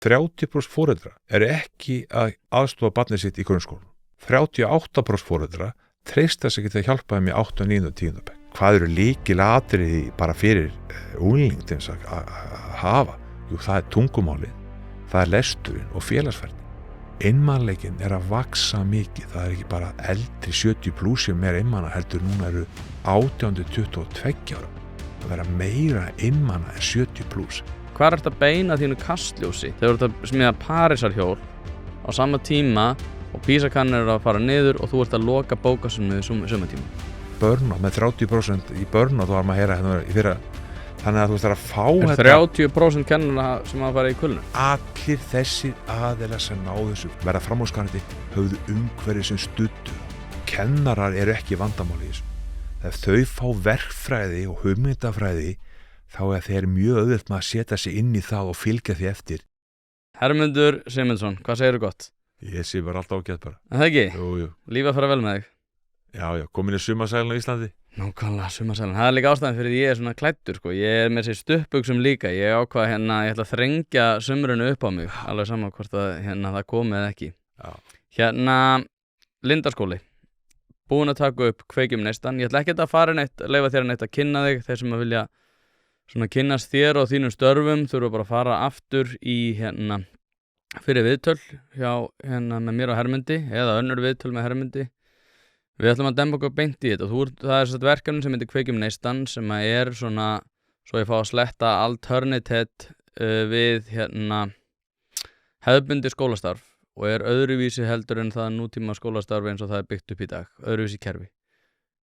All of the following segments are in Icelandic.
30% foreldra ekki að aðstofa barnið sitt í grunnskólanum. 38% foreldra treysta sig ekki að hjálpa þeim í 8., 9. og 10. bekk. Hvað eru lykilatriði bara fyrir ungling til þess að hafa? Jú, það tungumálið, það lesturinn og félagsfærni. Einmanleikinn að vaksa mikið. Það ekki bara eldri 70+ sem einmana heldur núna eru 18-22 ára. Það vera meira einmana en 70+. Hvað ertu að beina þínu kastljósi? Þegar þú ert að smíða Parísarhjól á sama tíma og PISA-kannir eru að fara niður og þú ert að loka bókasöfnuði sömu tíma. Burnout með 30% í burnout þá var maður að heyra hérna í fyrra. Þannig að þú þarf að fá þetta. 30% kennara sem að fara í kulnu. Allir þessir aðilar sem náðu þessu verða framúrskarandi höfðu umhverfi sem studdu. Kennarar eru ekki vandamáli í þessu. Ef þau fá verkfræði og hugmyndafræði þá þeir mjög auðvelt með að setja sig inn í það og fylgja því eftir. Hermundur Sigmundsson, hvað segirðu gott? Ég sé bara alltaf ágætt bara. En það ekki? Jú. Lífið að fara vel með þig? Já, komin í sumarsælun á Íslandi. Nákvæmlega, sumarsælun. Það líka ástæðan fyrir ég svona klæddur, sko. Ég með þessi stuttbuxum líka. Ég ákvað ég ætla að þrengja sumrunu upp á mig. Alveg saman hvort að það komi eða ekki. Já. Lindarskóli. Búin að taka upp Kveikjum neistan. Ég ætla ekki að fara leyfa þér neitt að kynna þig. Þeir sem að vilja svona kynnast þér og þínum störfum þurfa bara að fara aftur í fyrir viðtöl hjá með mér og Hermundi eða önnur viðtöl með Hermundi. Við ætlum að demba okkur beint í þetta. Það er svona verkefni sem heitir Kveikjum neistan sem er svona, svo ég fá að sletta alternative við hefðbundi skólastarf og er öðruvísi heldur en það nútíma skólastarf eins og það er byggt upp í dag, öðruvísi kerfi.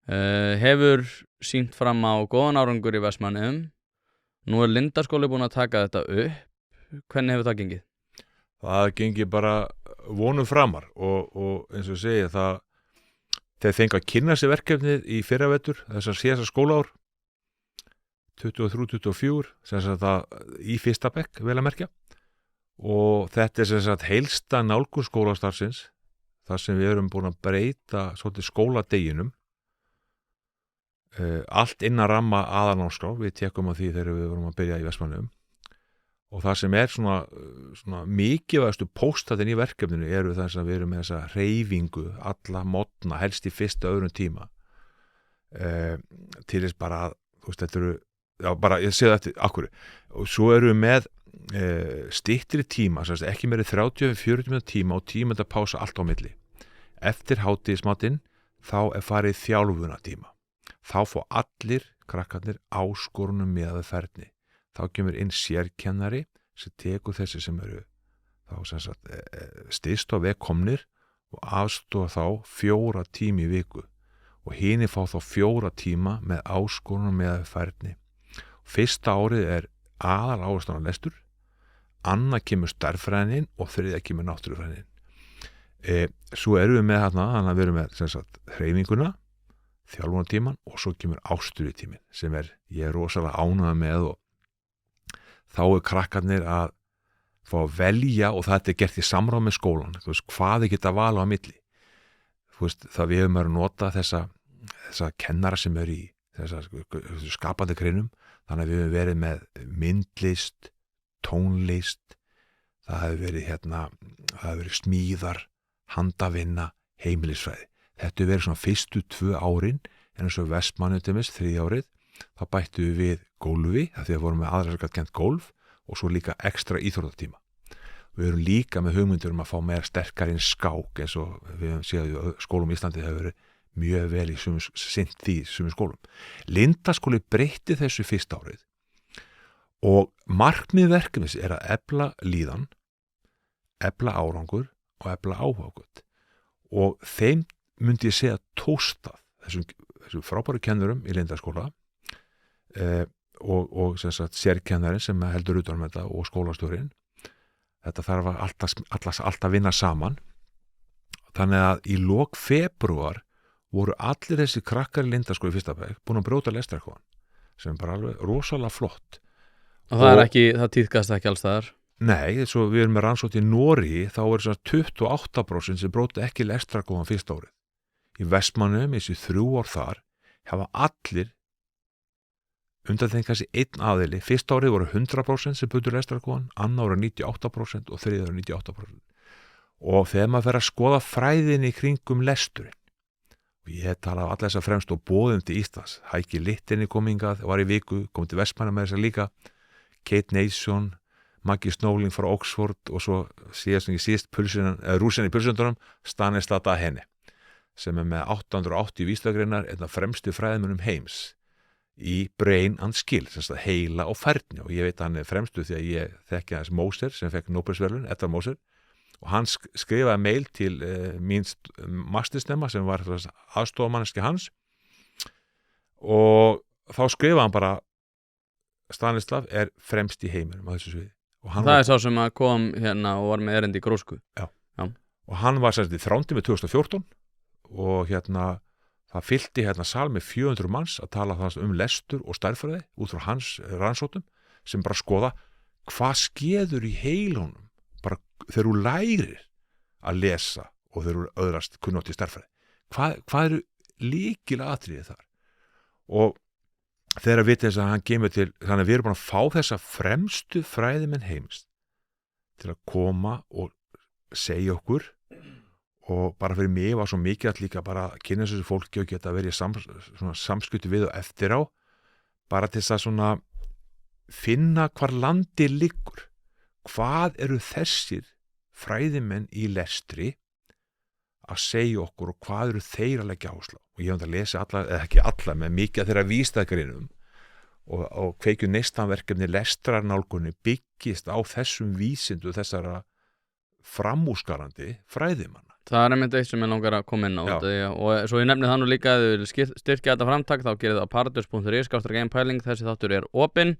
Hefur sýnt fram á góðan árangur í Vestmannaeyjum. Nú er Lindarskóli búin að taka þetta upp. Hvernig hefur það gengið? Það gengið bara vonum framar og eins og segja það þeir fengu að kynna sér verkefnið í fyrravetur þessar síðasta skólaár 23-24 sem sagt það í fyrsta bekk vel að merkja og þetta sem sagt heilsta nálgun skólastarfsins þar sem við erum búin að breyta svolítið skóladeginum allt innan ramma aðalnámskrár, við tekum á því þegar við vorum að byrja í Vestmannaeyjum og það sem er svona mikilvægastu póstatin í verkefninu eru þess að við erum með þessa hreyfingu alla modna, helst í fyrsta öðrum tíma til þess bara að, þú veist, þetta eru já, bara, ég sé það eftir, akkur og svo erum við með styttri tíma, ekki meiri 30-40 minútur tíma og 10 mínútur pása allt á milli eftir hádegismatinn þá farið þjálfuna tíma þá fá allir krakkarnir áskorunum með ferni. Þá kemur inn sérkennari sem tekur þessi sem eru þá sem sagt styst á veg komnir og aðstoða þá 4 tíma í viku og hinir fá þá 4 tíma með áskorunum með ferni. Fyrsta árið aðal áherslan á lestur, annað kemur stærðfræðin og þriðja kemur náttúrufræðin. Svo erum við með þannig að við erum með sem sagt hreyfinguna þjálfunartíman og svo kemur ástríðutíminn sem ég rosalega ánægður með og þá krakkarnir að fá að velja og þetta gert í samráð með skólan, þú veist, hvað þið geta vala á milli. Þú veist, það við höfum að nota þessa kennara sem í þessa skapandi greinum, þannig að við höfum verið með myndlist, tónlist, það hefur verið smíðar, handavinna, heimilisfræði. Þetta verið svona fyrstu 2 árin en eins og Vestmannaeyjum 3. árið þá bættu við gólfi af því að vorum með aðra sem gat kennt gólf og svo líka ekstra íþróttatíma. Við erum líka með hugmyndir að fá meira sterkari en skák eins og við höfum séð að skólum í Íslandi hefur verið mjög vel í sumum skólum. Lindarskóli breytti þessu fyrsta árið og markmið verkefnis að efla líðan, efla árangur og efla áhuga og þeim myndi ég segja tóstað þessum frábæru kennurum í Lindarskóla og sem sagt sérkennarin sem heldur utan þetta og skólastjórinn. Þetta þarf að alltaf vinna saman. Þannig að í lok febrúar voru allir þessi krakkar í Lindarskóla í fyrsta bekk búin að brjóta lestrarkóðan sem bara alveg rosalega flott. Og það tíðkast ekki alls staðar? Nei, svo við erum með rannsókn í Noregi þá svona 28% sem brjóta ekki lestrarkóðan fyrsta árið. Í Vestmannaeyjum, þessi 3 ár þar, hafa allir undanþeginn kannski einn aðili. Fyrsta árið voru 100% sem butu lestrarkóðan, annar árið 98% og þriðja árið 98%. Og þegar maður fer að skoða fræðinni í kringum lesturinn, og ég hef talað af alla þessa fremst og boðum til Íslands, Hækki Littinni kom hingað, var í viku, kom til Vestmanna með þessa líka, Kate Nason, Maggie Snowling frá Oxford og svo síðast rúsin í pulsundunum, Stanislav Dehaene, sem með 880 vísindagreinar einn af fremstu fræðimönnum heims í brain and skill, sem sagt heila og færni, og ég veit að hann fremstu því að ég þekki hans Moser sem fekk Nóbelsverðlaun, Edvard Moser, og hann skrifaði mail til mín mastersnema sem var aðstofamanneski hans, og þá skrifaði hann bara Stanislav fremst í heiminum á þessu sviði. Það sá sem að kom hérna og var með erindi í grósku. Já. Og hann var sérst í Þrándi með 2014 og það fyllti sal með 400 manns að tala lestur og stærðfræði út frá hans rannsóknum sem bara skoða hvað skeður í heilunum bara þegar þú lærir að lesa og þegar þú öðrast kunnátt í stærðfræði. Hvað eru lykilatriði þar? Og þegar við þess að hann kemur til, þannig að við erum búin að fá þessa fremstu fræðimenn heims til að koma og segja okkur, og bara fyrir mig var svo mikið að líka bara kynna þessu fólki og geta verið samskipti við og eftir á, bara til þess að svona finna hvar landi liggur. Hvað eru þessir fræðimenn í lestri að segja okkur og hvað eru þeir að leggja áherslu á? Og ég hef að lesa alla, eða ekki alla, með mikið af þeirra vísindagreininum og Kveikju neistanverkefni lestrarnálgunni byggist á þessum vísindu þessara framúskarandi fræðimanna. Það einmitt eitt sem ég langar að koma inn á og svo ég nefni það nú líka að þið vil styrkja þetta framtak, þá gerir það á partus.is/einpæling. Þessi þáttur opinn,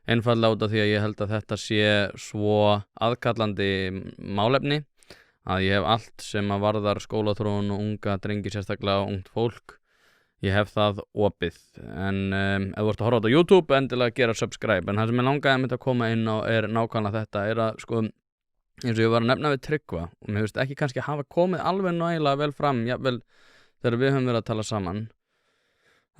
einfaldlega út af því að ég held að þetta sé svo aðkallandi málefni að ég hef allt sem að varðar skólaþróun og unga drengi, sérstaklega ungt fólk, ég hef það opið. En ef þú ert að horfa á þetta á YouTube, endilega gera subscribe. En það sem ég langaði að koma inn á nákvæmlega þetta, að sko, eins og ég var að nefna við Tryggva, og mér finnst ekki kannski hafa komið alveg nægilega vel fram, jafnvel þegar við höfum verið að tala saman,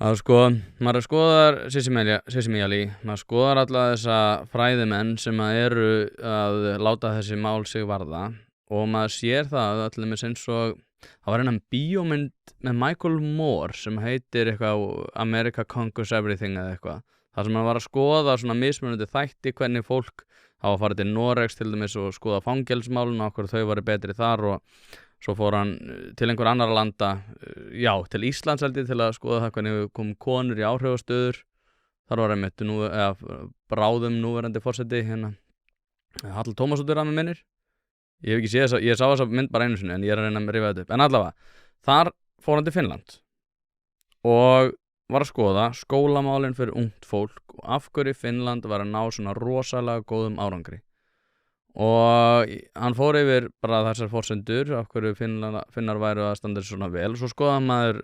að sko, maður skoðar Sissimíali, maður skoðar alla þessa fræðimenn sem eru að láta þessi mál sig varða, og maður sér það allir með sinns, og það var einan bíómynd með Michael Moore sem heitir eitthvað America Conquers Everything eða eitthvað, þar sem maður var að skoða svona mismunandi þætti hvernig fólk á að fara til Noregs til dæmis og skoða fangelsmálun og okkur þau varu betri þar, og svo fór hann til einhver annar landa, til Íslands held ég, til að skoða það hvernig kom konur í áhrifastöður. Þar var einmitt bráðum núverandi forseti Hall Tómasdóttir að mig minnir. Ég hef ekki séð þess, ég sá þessa mynd bara einu sinni en ég er að reyna að rifja þetta upp. En allavega, þar fór hann til Finnland og var að skoða skólamálin fyrir ungt fólk og af hverju Finnland var að ná svona rosalega góðum árangri. Og hann fór yfir bara þessar forsendur, af hverju Finnar væru að standa svona vel. Svo skoðaði maður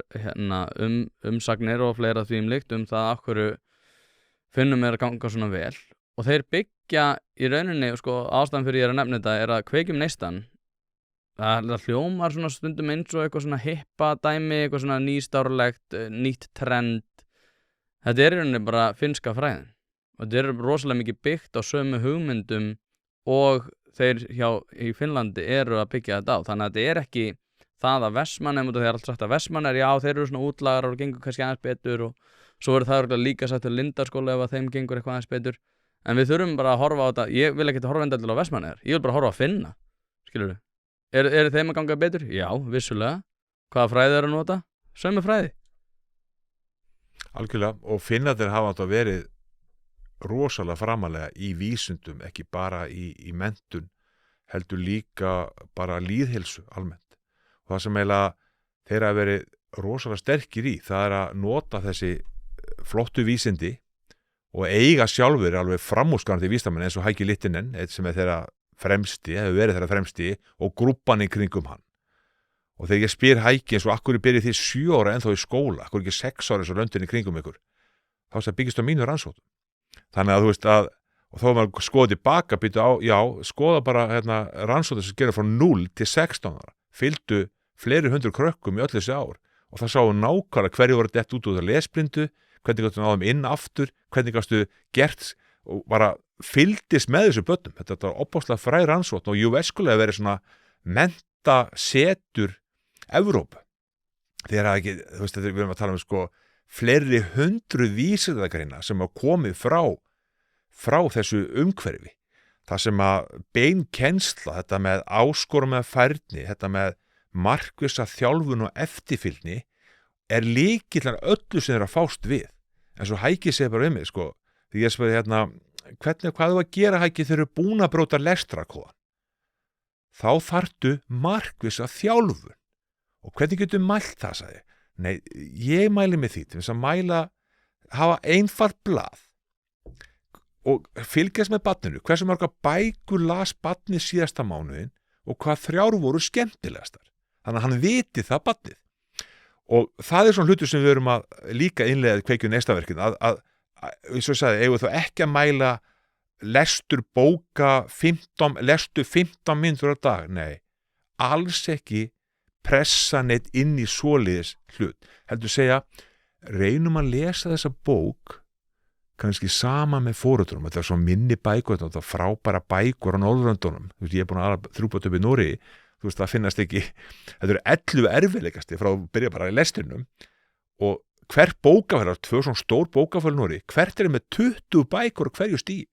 umsagnir og fleira þvíumlíkt það af hverju Finnum að ganga svona vel. Og þeir byggja í rauninni, sko, ástæðan fyrir ég að nefna þetta að Kveikjum neistan, það hljómar svona stundum eins og eitthvað svona hippa dæmi, eitthvað svona nýstárlegt, nýtt trend. Þetta í rauninni bara finnska fræðin. Og þetta rosalega mikið byggt á sömu hugmyndum og þeir í Finnlandi eru að byggja þetta á. Þannig að þetta ekki það að Vestmann, þeir alltaf sagt að Vestmann þeir eru svona útlagar og gengur kannski aðeins betur, og svo er það líka sagt til Lindarskóla ef að þeim gengur eitthvað aðeins betur. En við þurfum bara að horfa á þetta. Ég vil ekki horfa endilega á Vestmann ég vil bara horfa að Finna, skilurðu. Eru þeim að ganga betur? Já, vissulega. Hvaða fræði að nota? Sömu fræði. Algjörlega, og Finnarnir hafa átt að verið rosalega framalega í vísundum, ekki bara í menntun, heldur líka bara lýðheilsu almennt. Og það sem eiginlega þeir hafa verið rosalega sterkir í, það að nota þessi flottu vísindi og eiga sjálfur alveg framúrskarandi vísindamenn eins og Hækki Littinen, sem þeirra hefur verið þeirra fremsti, og grúppan í kringum hann. Og þegar ég spyr Hækki eins og akkur byrjið þið 7 ára ennþá í skóla, akkur ekki 6 ára eins og löndin í kringum ykkur, þá sem byggist á mínu rannsóknum. Þannig að þú veist og þá er maður skoðið tilbaka, skoða bara rannsóknum sem gera frá 0 til 16 ára, fylgdu fleiri hundru krökkum í öll þessi ár, og það sáu nákvæmlega hverju voru dett út úr lesblindu, hvernig gastu náðum inn aftur, hvernig gastu gert og bara fylgdist með þessu börnum. Þetta var opáslega fræ rannsókn og UNESCO verið svona menntasetur Evrópu. Þegar það ekki, þú veist, við erum að tala sko fleiri 100 vísindagreina sem hafa komið frá þessu umhverfi. Það sem að bein kennsla, þetta með áskorum með færni, þetta með markvissa þjálfun og eftirfylgni lykillar öllu sem að fást við. En svo Hækki segir bara mig, sko, því ég spurði hvað þú að gera Hækki þegar þú búin að bróta lestrakóðan? Þá þarftu markvissa þjálfun. Og hvernig getur mælt það, sagði? Nei, ég mæli með því til þess að hafa einfalt blað og fylgjast með barninu, hversu marga bækur las barnið síðasta mánuðin og hvað 3 voru skemmtilegastar. Þannig að hann viti það barnið. Og það svona hlutur sem við erum að líka innleiða Kveikju Neistaverkin, eins og ég sagði, eigum þá ekki að mæla lestur bóka 15 mínútur á dag. Nei, alls ekki pressa neitt inn í svoleiðis hlut. Heldur segja, reynum að lesa þessa bók kannski sama með foreldrum. Þetta svo minni bækur, þetta frábæra bækur á Norðurlöndunum. Þú veist, ég búin að 3 börn upp í Noregi. Þú veist, það finnast ekki, þetta 11 erfiðleikasti frá að byrja bara í lestrinum og hver bókafælar, 2 svona stór bókafæl Noregi, hvert með 20 bækur á hverju stíi.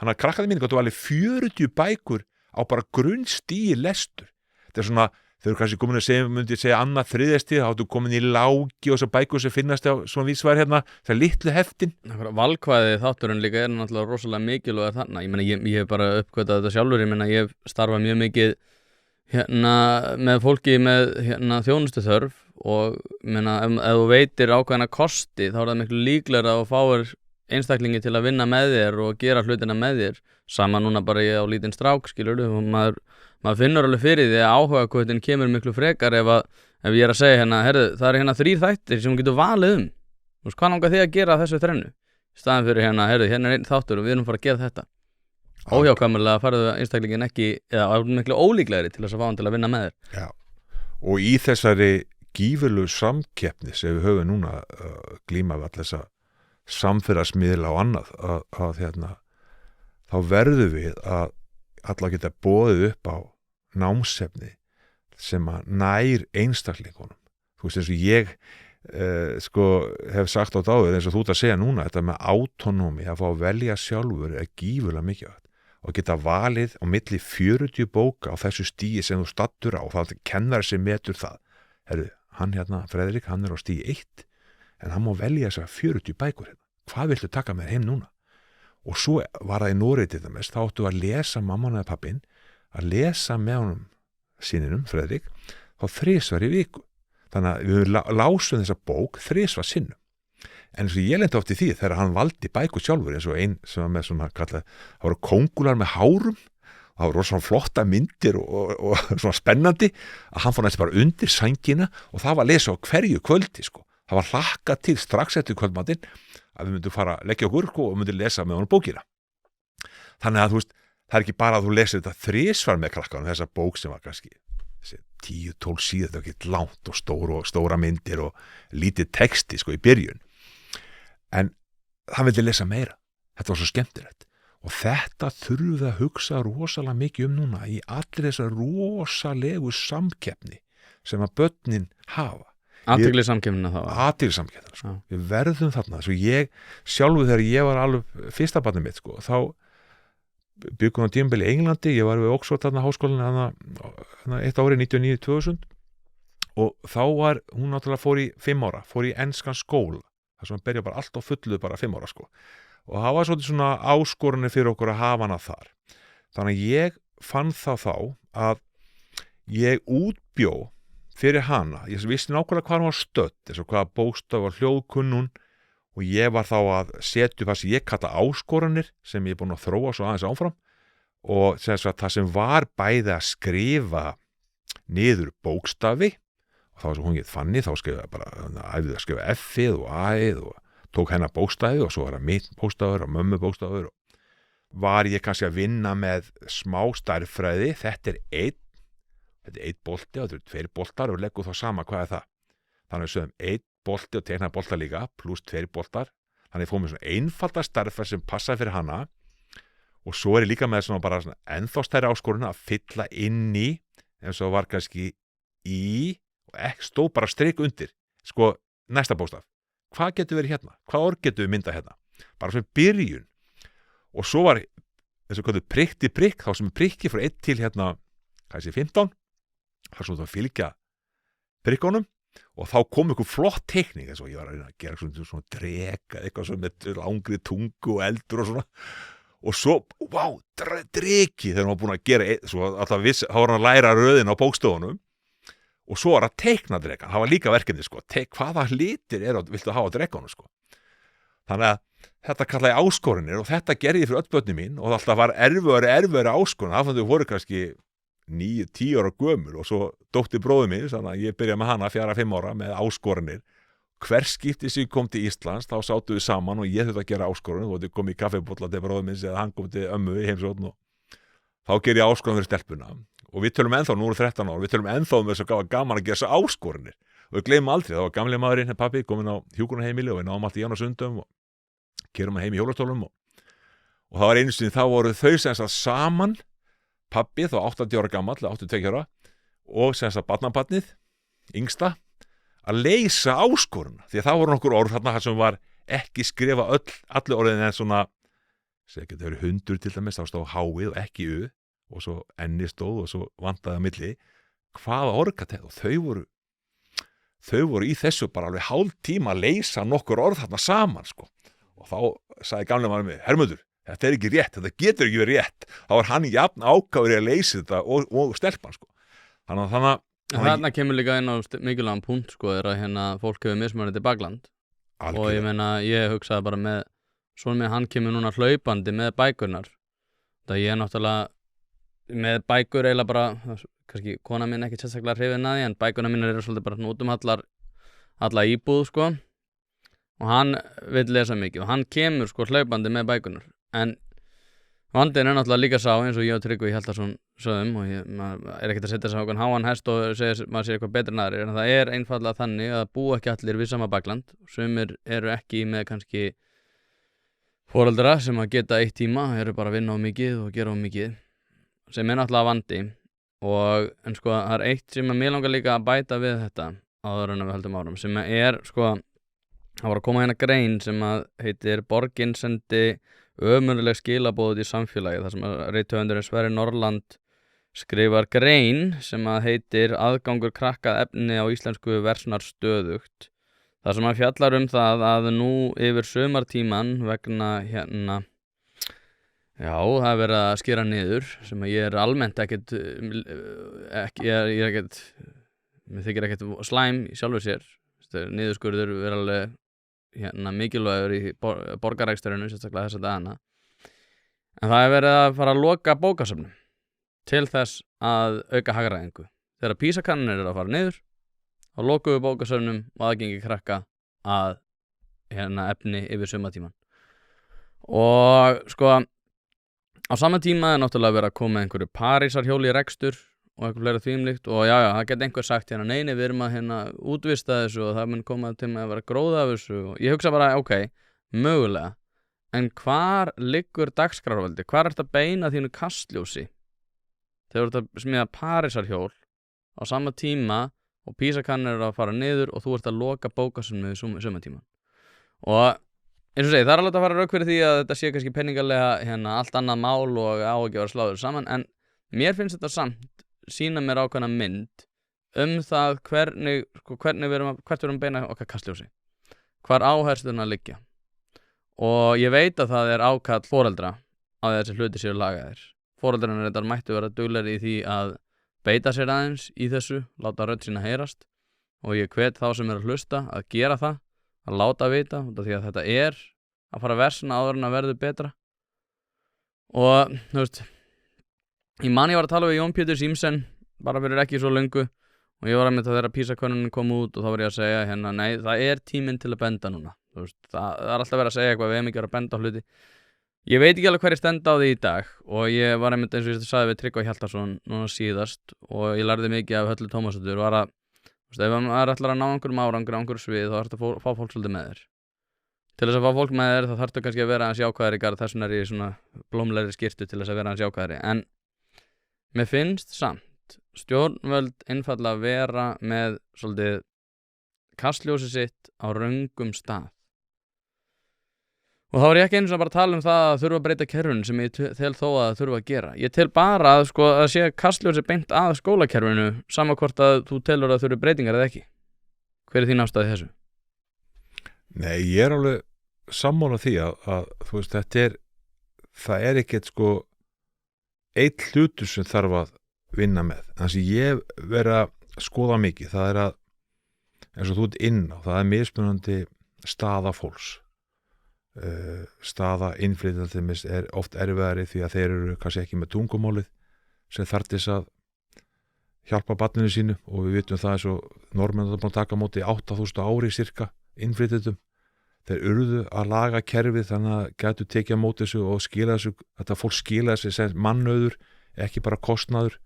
Þannig að krakkaði mínu gáttu alveg 40 bækur á bara grunnstíi lestur. Þetta svona, þau eru kannski komin að myndi segja annað 3. stíð, þá áttu komin í Láki og þessar bækur sem finnast á svona vísværi það litlu heftin. Valkvæði þátturinn líka náttúrulega rosalega mikilvægur þarna. Ég meina, ég hef bara uppgötað þetta sjálfur, ég meina, ég hef starfað mjög mikið með fólki með þjónustu þörf og meina, ef þú veitir ákveðna kosti þá það miklu líklegra að þú fáir einstaklingi til að vinna með þér og gera hlutina með þér. Sama núna bara ég á lítinn strák, skilurðu, og maður finnur alveg fyrir því að áhugakvötin kemur miklu frekar ef ég að segja herðu, það 3 þættir sem þú getur valið Þú veist, hvað langar þig að gera þessu 3? Í staðan fyrir herðu, hérna 1 þáttur og við erum fara að gera þetta. Óhjákvæmulega farðu einstaklingin ekki, eða miklu ólíklegri til þess að fá hann til að vinna með þér. Já, og í þessari gífurlegu samkeppni sem við höfum núna glíma við allir þessa samfélagsmiðla og annað þá verðum við að alla geta boðið upp á námsefni sem að nær einstaklingunum. Þú veist, eins og ég hef sagt á dáður, eins og þú ert að segja núna, þetta með autonómi, að fá að velja sjálfur gífurlega mikilvægt og geta valið á milli 40 bóka á þessu stíi sem þú stattur á og það kennar sem metur það. Herru, hann Frederik, hann á stíi 1 en hann má velja þessar 40 bækur Hvað viltu taka með heim núna? Og svo var það í Noregi til dæmis, þá áttu að lesa mamman eða pappin, að lesa með honum syninum, Frederik, þá 3 í viku. Þannig að við lásum þessa bók 3 sinnum. En eins og ég lendi oft í því þegar hann valdi bækur sjálfur, eins og einn sem var með svona kallað, það voru kóngular með hárum, og það voru svona flotta myndir og svona spennandi, að hann fór næst bara undir sængina og það var að lesa á hverju kvöldi, sko. Það var hlakkað til strax eftir kvöldmatinn að við myndum fara að leggja okkur og myndum lesa með honum bókina. Þannig að þú veist, það ekki bara að þú lesir þetta 3 með krakkanum, þessa bók sem var kannski 10-12 síður, þetta var ekki langt og stóra myndir og lítið texti sko í byrjun. En hann vildi lesa meira. Þetta var svo skemmtilegt. Og þetta þurfum við að hugsa rosalega mikið núna í allir þessar rosalegu samkeppni sem að börnin hafa. Athyglissamkeppnina þá. Athyglissamkeppnina, sko. Við verðum þarna. Svo ég sjálfur þegar ég var alveg fyrsta barnið mitt, sko, þá byggum á tímabili í Englandi, ég var við Oxford þarna háskólanum eitt árið 99-2000 og þá var, hún náttúrulega fór í 5 ára, fór í enskan skóla, þar sem hann byrja bara allt á fullu bara 5 ára, sko. Og það var svona áskorunni fyrir okkur að hafa hana þar. Þannig að ég fann þá að ég útbjó fyrir hana, ég vissi nákvæmlega hvað hún var stödd, eins og hvaða bókstaf var hljóðkunnun og ég var þá að setja upp það sem ég kalla áskoranir sem ég er búin að þróa svo aðeins áfram og það sem var bæði að skrifa niður bókstafi og þá sem hún get fanni þá skrifa bara æfði að skrifa F-ið og A-ið og tók hennar bókstafi og svo var það mitt bókstafur og mömmu bókstafur og var ég kannski að vinna með smá stærðfræði, þetta er einn bolti og þetta eru 2 boltar og leggur þá sama hvað er það. Þannig að við sögum 1 bolti og teiknaði bolta líka pluss 2 boltar, þannig ég fóð með svona einfalda starfær sem passaði fyrir hana og svo ég líka með svona bara svona ennþá stærri áskorun að fylla inn í eins og var kannski í og ekki stóð bara strik undir sko næsta bókstaf, hvað getur verið hérna, hvað orð getur við mynda hérna, bara sem byrjun og svo var eins og hvað þau prikti prikk, þá sem prikki frá 1 til hérna, hvað sé 15 þar sem þú að fylgja prikkunum og þá kom einhver flott teikning eins og ég var að reyna að gera svona dreka eitthvað svona með langri tungu og eldur og svona og svo, dreki þegar hann var búin að gera svo alltaf viss, þá var hann að læra röðin á bókstofunum og svo var að teikna drekan, það var líka verkefni sko, hvaða hlitir viltu hafa á drekanum sko, þannig að þetta kallaði áskoranir og þetta gerði ég fyrir öll börnin mín og alltaf var erfiðari áskorun, það fannst þau voru kannski 9-10 ára gömul og svo dóttir bróðir mín, þannig að ég byrjaði með hana 4-5 ára með áskoranir hver skipti sem ég kom til Íslands þá sátu við saman og ég þurfti að gera áskorun og þau kom í kaffibólla til bróðir minns eða hann kom til ömmu í heimsókn og þá ger ég áskorun fyrir stelpuna og við tölum ennþá, nú eru 13 ára, við tölum ennþá þess að gaman að gera þess áskoranir og við gleymum aldrei, þá var gamli maðurinn, pappi, komin á hjúkrunarheimili og við náum allt í Sundum og kerum heim í hjólastólum og það var einu sinni, þá voru þau sem sagt saman, pappi, þá 80 ára gamall, 82 ára og sem sagt barnabarnið, yngsta, að leysa áskorun, því að það voru nokkur orð þarna sem var ekki skrifa allir orðin en svona, segja getur verið 100 til dæmis, þá stóð háið og ekki u og svo enni stóð og svo vantaði að milli hvaða orðgateg og þau voru í þessu bara alveg hálf tíma að leysa nokkur orð þarna saman sko og þá sagði gamlega maður mig Hermundur, þetta er ekki rétt, þetta getur ekki verið rétt þá var hann jafn ákafur í að leysa þetta og stelpan sko Þarna kemur líka inn á mikilvægan punkt sko er að hérna fólk hefur mismunandi bakland algjörlega. Og ég meina, ég hugsaði bara með svona með hann kemur núna hlaupandi með bækurnar það ég er náttúrulega með bækur eiginlega bara, kannski kona mín ekki sérstaklega hrifin að því, en bækurna mínar eru svolítið bara út alla íbúð sko og hann vill lesa mikið og hann kemur sko hlaupandi með bækurnar en vandinn er náttúrulega líka sá eins og ég og Tryggvi Hjaltason sögðum og maður er ekkert að setja sig á okkur háan hest og maður segir eitthvað betur en aðrir en það er einfaldlega þannig að búa ekki allir við sama bakland sumir eru ekki með kannski foreldra sem að geta eitt tíma eru bara að vinna á mikið og gera á mikið sem er náttúrulega vandi og en sko það er eitt sem að mér langar líka að bæta við þetta áður en við höldum árum sem er sko það var að koma hérna grein sem að heitir Borgin sendi ömurleg skilaboð í samfélagi þar sem að rithöfundurinn Sverrir Norland skrifar grein sem að heitir aðgangur krakkað efni á íslensku versnar stöðugt þar sem að fjallar það að nú yfir sumartíman vegna hérna já, það er verið að skera niður sem að ég er almennt ekkert ég er ekkert mér þykir ekkert slæm í sjálfur sér niðurskurður er alveg hérna mikilvægur í borgaræksturinu sérstaklega þessa dagana en það er verið að fara að loka bókasöfnum til þess að auka hagræðingu þegar PISA-kannanir eru að fara niður þá lokuðu bókasöfnum og aðgengi krakka að hérna efni yfir sumartíman og sko á sama tíma er náttúrulega verið að koma einhverju Parísarhjóli í rekstur og eitthvað fleira þvímlíkt og já, það geti einhver sagt hérna, nei, við erum að hérna útvista þessu og það mun koma til með að vera gróða af þessu og ég hugsa bara, ok, mögulega en hvar liggur dagskrárvaldi, hvar ert að beina þínu kastljósi þegar þú ert að smíða Parísarhjól á sama tíma og PISA-kannir eru að fara niður og þú ert að loka bókasöfnum í sumartíman og eins og segi, það er alveg að fara rauk fyrir því að þetta sé kannski penningalega hérna allt annað mál og á ekki að vera sláður saman en mér finnst þetta samt sýna mér ákveðna mynd það hvert við erum að beina okkar kastljósi hvar áherslurnar liggja og ég veit að það er ákall foreldra á þessi hluti séu lagaðir foreldrarnir reyndar mættu vera duglegri í því að beita sér aðeins í þessu láta rödd sína heyrast og ég hvet þá sem er að hlusta að gera það að láta vita því að þetta er að fara versna áður en að verður betra og þú veist ég man ég var að tala við Jón Pétur Símsen bara fyrir ekki svo löngu og ég var að mynda þegar PISA-könnunin kom út og þá var ég að segja hérna, nei, það er tíminn til að benda núna þú veist, það er alltaf verið að segja eitthvað við hefum ekki verið að benda á hluti ég veit ekki alveg hver ég stend á því í dag og ég var einmitt eins og ég sagði við Tryggva Hjaltason núna síðast og ég lærði mikið af Höllu Tómasdóttur var að Ef maður ætlar að ná einhverjum árangri á einhverju svið þá þarftu að fá fólk svolítið með þér. Til þess að fá fólk með þér þá þarftu kannski að vera aðeins jákvæðari í garð þess vegna í svona blómlegri skyrtu til þess að vera aðeins jákvæðari. En mér finnst samt stjórnvöld einfaldlega vera með svolítið kastljósið sitt á röngum stað. Og þá er ég ekki einu sem bara að tala það að þurfa að breyta kerfinu sem ég tel þó að þurfa að gera. Ég tel bara að að sé kastljósið beint að skólakerfinu sama hvort að þú telur að þurfa breytingar eða ekki. Hver er þín afstæði þessu? Nei, ég alveg sammála því að þú veist, það ekkert einn hlutur sem þarf að vinna með. Þannig að ég verið að skoða mikið, það að eins og þú inn á, það mismunandi staða fólks. Staða innflytjandans oft erfiðari því að þeir eru kannski ekki með tungumálið sem þarf til að hjálpa barninu sínu og við vitum það eins og Norðmenn búin að taka á móti 8.000 ári cirka innflytjendum. Þeir urðu að laga kerfið þannig að gætu tekið á móti þessu og skila þessu, þetta fólk skila þessu sem mannauður, ekki bara kostnaður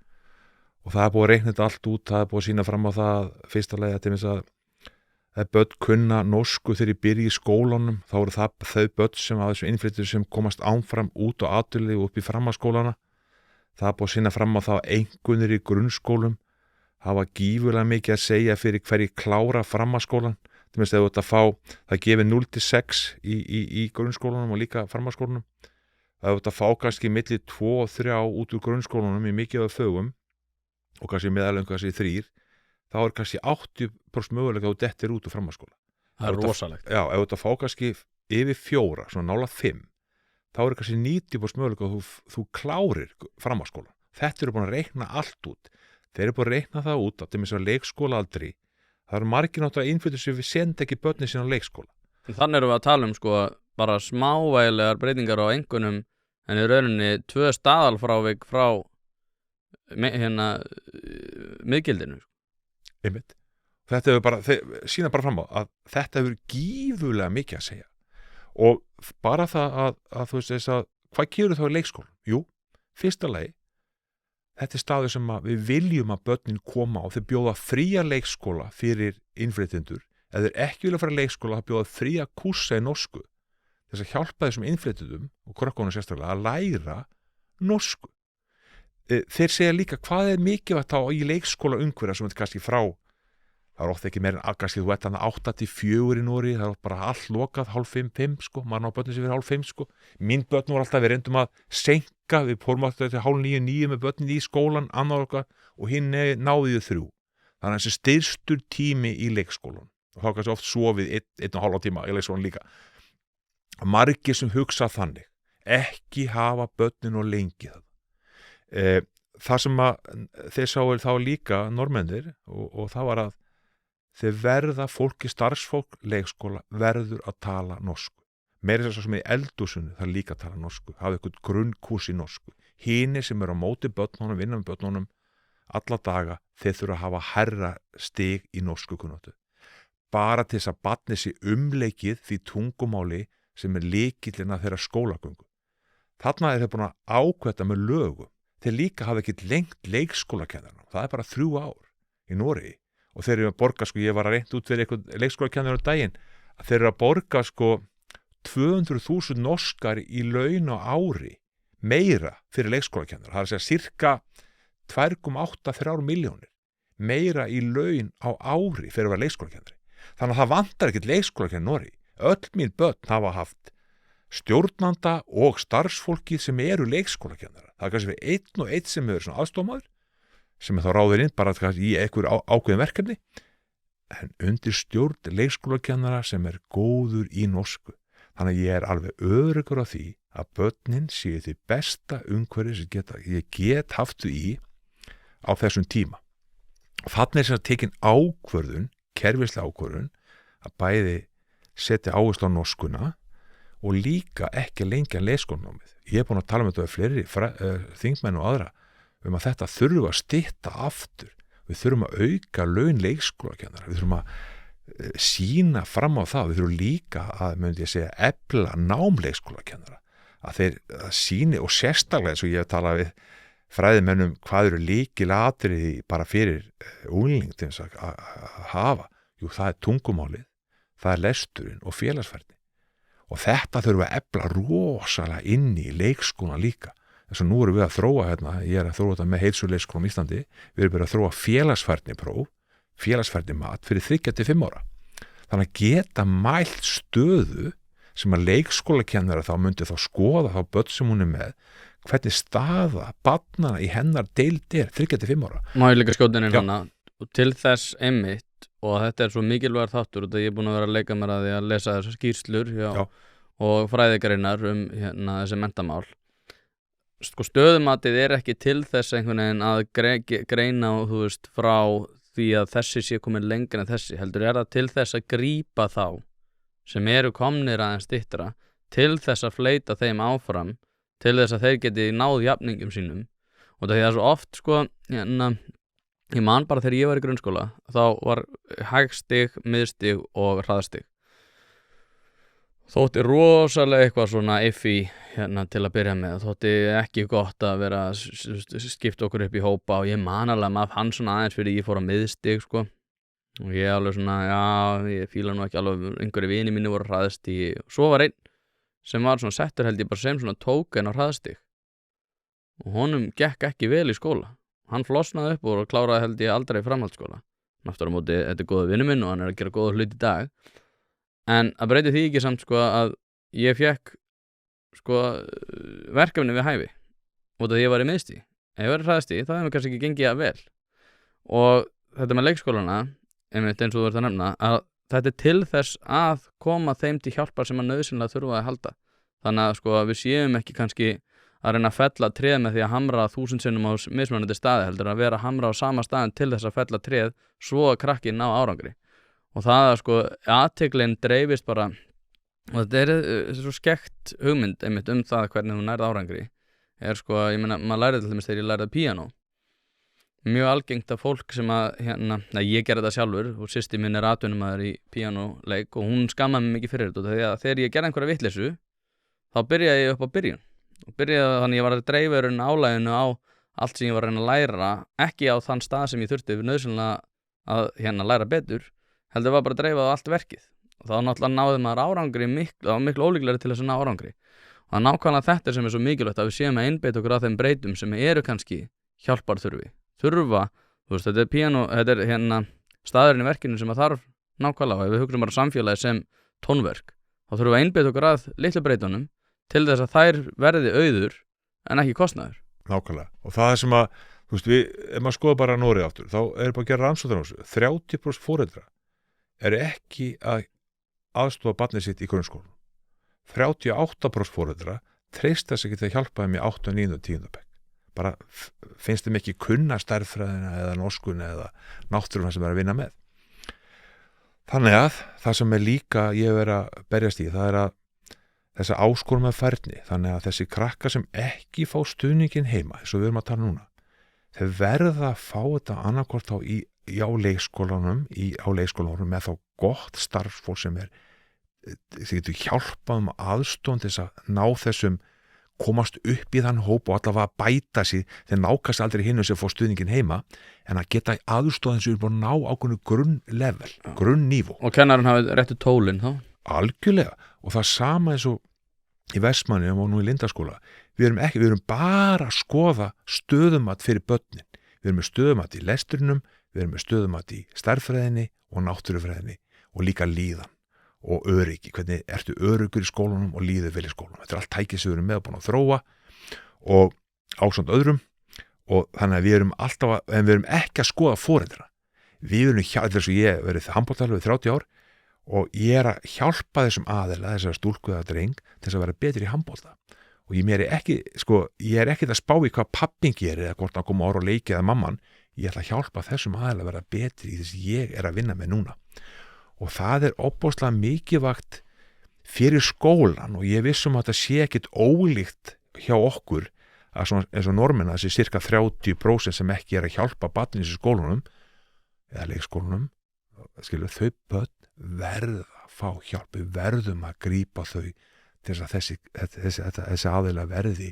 og það búið að reikna þetta allt út, það búið að sína fram á það fyrsta lagi að börn kunna norsku þegar ég byrja í skólanum, þá eru það þau börn sem að þessum innflytjendum sem komast áfram út á atvinnu og upp í framhaldsskólana. Það er búið að sína fram á það að einkunnir í grunnskólum hafa gífurlega mikið að segja fyrir hverju klára framhaldsskólan. Til dæmis ef þú ert að fá, það gefið 0-6 í grunnskólanum og líka framhaldsskólanum. Það ert að fá kannski milli 2 og 3 út úr grunnskólanum í mikið af fögum og kannski meðalöngu kannski 3. Þá er kannski 80% möguleika að þú dettir út úr framhaldsskóla. Það er rosalegt. Já, ef þú fá kannski yfir 4, svona nála 5, þá er kannski 90% möguleika að þú klárir framhaldsskóla. Þetta eru búin að reikna allt út. Þeir eru búin að reikna það út að til þess að leikskólaaldri, það eru margir náttúrulega innflytjendur sem við senda ekki börnin sína á leikskóla. Þannig erum við að tala bara smávægilegar breytingar á einkunnum en í rauninni 2 staðalfrávik frá miðgildinu. Einmitt. Þetta hefur sína bara fram á að þetta hefur gífurlega mikið að segja og bara það að þú veist þess að hvað gerur þá í leikskólan? Jú, fyrsta lagi þetta staður sem við viljum að börnin koma á, þeir bjóða fría leikskóla fyrir innflytjendur, ef þeir ekki vilja fara leikskóla það bjóða fría kúrsa í norsku þess að hjálpa þessum innflytjendum og krökkunum sérstaklega að læra norsku. Þeir segja líka hvað mikilvægt á í leikskóla umhverja sem þetta kannski frá, það ofta ekki meir en kannski þú þannig 8-4 í Noregi, það bara allt lokað 4:30, maður ná börnin sem fyrir 5:30 mín börn voru alltaf, við reyndum að senka, við fórum alltaf til 8:30-9 með börnin í skólan, annar okkar og hinn náði þau 3, þannig að þessi styrstur tími í leikskólan og þá kannski oft sofið 1,5 tíma í leikskólan líka. Margir sem hugsa þannig ekki hafa börnin og lengi það. Það sem þeir sáu þá líka Norðmennir og það var að þeir verða starfsfólk leikskóla verður að tala norsku. Meira þess að sem í eldhúsinu það líka að tala norsku, hafa eitthvað grunnkurs í norsku. Hinir sem eru á móti börnunum, vinna með börnunum alla daga, þeir þurfa að hafa hærra stig í norsku kunnáttu. Bara til þess að barnið sé umleikið því tungumáli sem lykillinn að þeirra skólagöngu. Þarna þeir búin að ákveða með lögum. Þeir líka hafa ekkert lengt leikskólakennara. Það bara 3 ár í Noregi og þeir eru að borga, ég var að reynt út fyrir eitthvað leikskólakennara daginn, að þeir eru að borga 200.000 norskar í laun á ári meira fyrir leikskólakennara. Það er að segja cirka 2,83 milljónir meira í laun á ári fyrir að vera leikskólakennari. Þannig að það vantar ekkert leikskólakennara í Noregi. Öll mín börn hafa haft stjórnanda og starfsfólki sem eru leikskólakennara. Það er kannski einn og einn sem eru svona aðstofmaður sem þá ráður inn bara í einhver ákveðin verkefni en undir stjórn leikskólakennara sem góður í norsku. Þannig að ég alveg öruggur á því að börnin séu því besta umhverfi sem ég get haft þau í á þessum tíma. Þannig sem að tekin ákvörðun, kerfislega ákvörðun að bæði setja áherslu á norskuna og líka ekki lengja leikskólanámið. Ég búin að tala með þetta við fleiri þingmenn og aðra að þetta þurfum að stytta aftur. Við þurfum að auka laun leikskólakennara. Við þurfum að sýna fram á það. Við þurfum líka að, efla nám leikskólakennara. Að þeir sýni og sérstaklega eins og ég hef talað við fræðimennum hvað eru lykilatriði bara fyrir ungling til þess að hafa. Jú, það tungumálið, það lesturinn og félagsfærni. Og þetta þurfum að efla rosalega inn í leikskóla líka. Þess að nú erum við að þróa hérna, ég að þróa þetta með heilsuleikskólum í Íslandi, við erum að þróa félagsfærni próf, félagsfærni mat fyrir 3-5 ára. Þannig að geta mælt stöðu sem að leikskólakennara þá myndi þá skoða þá börn sem hún með, hvernig staða barnana í hennar deild 3-5 ára. Má ég líka skjóta inn í hana og til þess einmitt, og þetta svo mikilvægur þáttur og ég er búin að vera að leika mér að því að lesa þessar skýrslur og fræðigreinar þessi menntamál. Sko stöðumatið ekki til þess einhvern veginn að greina þú veist frá því að þessi sé komin lengra en þessi, heldur það til þess að grípa þá sem eru komnir aðeins styttra til þess að fleita þeim áfram til þess að þeir geti náð jafningum sínum. Og það er svo oft sko ég man bara þegar ég var í grunnskóla þá var hægstig, miðstig og hraðstig. Þótti rosalega eitthvað svona iffi til að byrja með. Þótti ekki gott að vera skipta okkur upp í hópa og ég man alveg að maður fann svona aðeins fyrir ég fór á miðstig sko. Og ég alveg svona, ég fíla nú ekki alveg, einhverju vini mínu voru hraðstig. Svo var einn sem var svona settur held ég bara sem svona tóken á hraðstig. Og honum gekk ekki vel í skóla. Hann flosnaði upp og kláraði held ég aldrei framhaldsskóla. Náttúrulega á móti, þetta góður vinur minn og hann að gera góða hlut í dag. En að breyti því ekki samt sko að ég fekk sko verkefni við hæfi. Út af því ég var í miðstig. Ef ég var í hraðstig þá hefði mér kannski ekki gengið að vel. Og þetta með leikskólana, einmitt eins og þú ert að nefna, að þetta til þess að koma þeim til hjálpar sem að nauðsynlega þurfa að halda. Þannig að sko við séum ekki kannski að reyna að fella tréð með því að hamra 1000 sinnum á mismunandi staði, heldur að vera að hamra á sama staðin til þess að fella tréð svo að krakki ná árangri. Og það að sko athyglin dreifist bara, og þetta er svo skekkt hugmynd einmitt það hvernig þú nærð árangri, sko, ég meina, maður lærið til dæmis þegar ég lærið píanó. Mjög algengt að fólk sem að, ég gerði þetta sjálfur og systir minn atvinnumaður í píanóleik og hún skammaði mig mikið fyrir þetta því að þegar ég gerði einhverja vitleysu, þá byrjaði ég upp á byrjun. Og byrjaði þannig ég var að dreifa álæginu á allt sem ég var að reyna að læra, ekki á þann stað sem ég þurfti nauðsynlega að læra betur, heldur var bara að dreifa á allt verkið. Og þá náttúrulega náði maður árangri miklu ólíklegri til þess að ná árangri. Og það nákvæmlega þetta sem er svo mikilvægt að við séum að einbeita okkur á þeim breytum sem eru kannski hjálparþurfi. Þurfa, þú veist, þetta er staðurinn í verkinu sem að þarf nákvæmlega, ef við hugrum bara samfélagi sem tónverk, þá þurfum við að einbeita okkur að litlu breytunum til þess að þær verði auður en ekki kostnaður. Nákvæmlega. Og það er sem að, þú veist, ef maður skoða bara Noreg aftur, þá er bara að gera rannsóknir á þessu. 30% foreldra eru ekki að aðstoða barnið sitt í grunnskólanum. 38% foreldra treysta sig ekki til að hjálpa þeim í 8., 9. og 10. bekk. Bara finnst þeim ekki kunna stærðfræðina eða norskuna eða náttúruna sem er að vinna með. Þannig að það sem er líka ég verið að berjast í, það er að þessi áskorun með færni, þannig að þessi krakka sem ekki fá stuðningin heima, eins og við erum að tala núna, þeir verða að fá þetta annarkvort á leikskólanum með þá gott starfsfólk sem þið getur hjálpað aðstofn til þess að ná þessum komast upp í þann hóp og allavega að bæta sig, þeir nákast aldrei hinn sem fá stuðningin heima, en að geta aðstofn sem er búin að ná ákveðnu grunnlevel, grunnnífó. Og kennarinn hafi réttu tólin þá? Algjörlega, og það sama eins og í Vestmannaeyjum og nú í Lindaskóla, við erum bara að skoða stöðumat fyrir börnin, við erum með stöðumat í lesturinnum, við erum með stöðumat í stærðfræðinni og náttúrufræðinni og líka líðan og öryggi, hvernig ertu öryggur í skólanum og líður vel í skólanum, þetta er allt tækið sem við erum með búin að þróa og ásamt öðrum og þannig að við erum alltaf en við erum ekki að skoða foreldra, við erum þess að ég verið handboltaþjálfari við 30 ár og ég er að hjálpa þessum aðila, þessar stúlku eða dreng til þess að vera betri í handbolta og ég er ekki að spá í hvað pappin gerir eða hvort að koma ára og leiki eða mamman, ég ætla að hjálpa þessum aðila að vera betri í þess að ég er að vinna með núna og það er óbúslega mikilvægt fyrir skólan og ég vissum að það sé ekkit ólíkt hjá okkur að svona, eins og normenn að þessi cirka 30% sem ekki er að hjálpa barninu í skólanum eða leikskólanum, skilur þau börn verða að fá hjálp, við verðum að grípa þau til þess að þessi aðila verði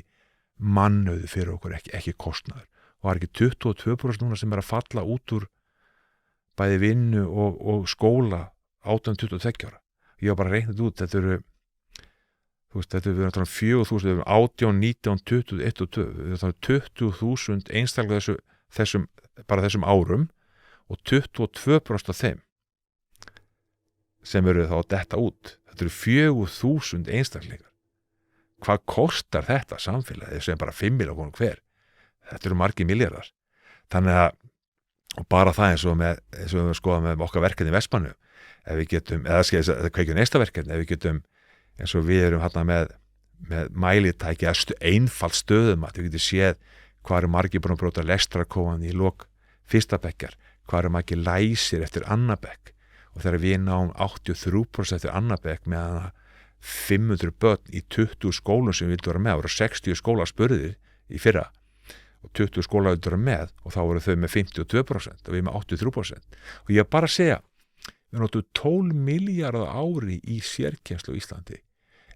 mannauði fyrir okkur, ekki kostnaður. Og það ekki 22% núna sem að falla út úr bæði vinnu og skóla 18-22 ára. Ég var bara reiknað út, þetta eru við erum 4.000, 18, 19, 20, 1 og 2, við erum 20.000 einstaklega þessum árum og 22% af þeim sem eru þá að detta út. Þetta eru 4.000 einstaklingar. Hvað kostar þetta samfélagið sem bara 5 milljónir hver? Þetta eru margir milljarðar. Þannig að, og bara það eins og við skoðum með okkar verkefni í Vestmannaeyjum, ef við getum, eða kveikjum næsta verkefni, ef við getum, eins og við erum hérna með mælitæki einfald stöðum, að við getum séð hvað eru margir búin að brjóta lestrarkófan í lok fyrsta bekkjar, hvað eru margir læsir eftir annar bekk, og þegar við náum 83% eftir annar bekk meðan 500 börn í 20 skólum sem við vildum vera með, það voru 60 skólar spurðir í fyrra og 20 skólar vildum vera með og þá voru þau með 52% og við með 83%. Og ég bara að segja, við notum 12 milljarðar ári í sérkennslu á Íslandi.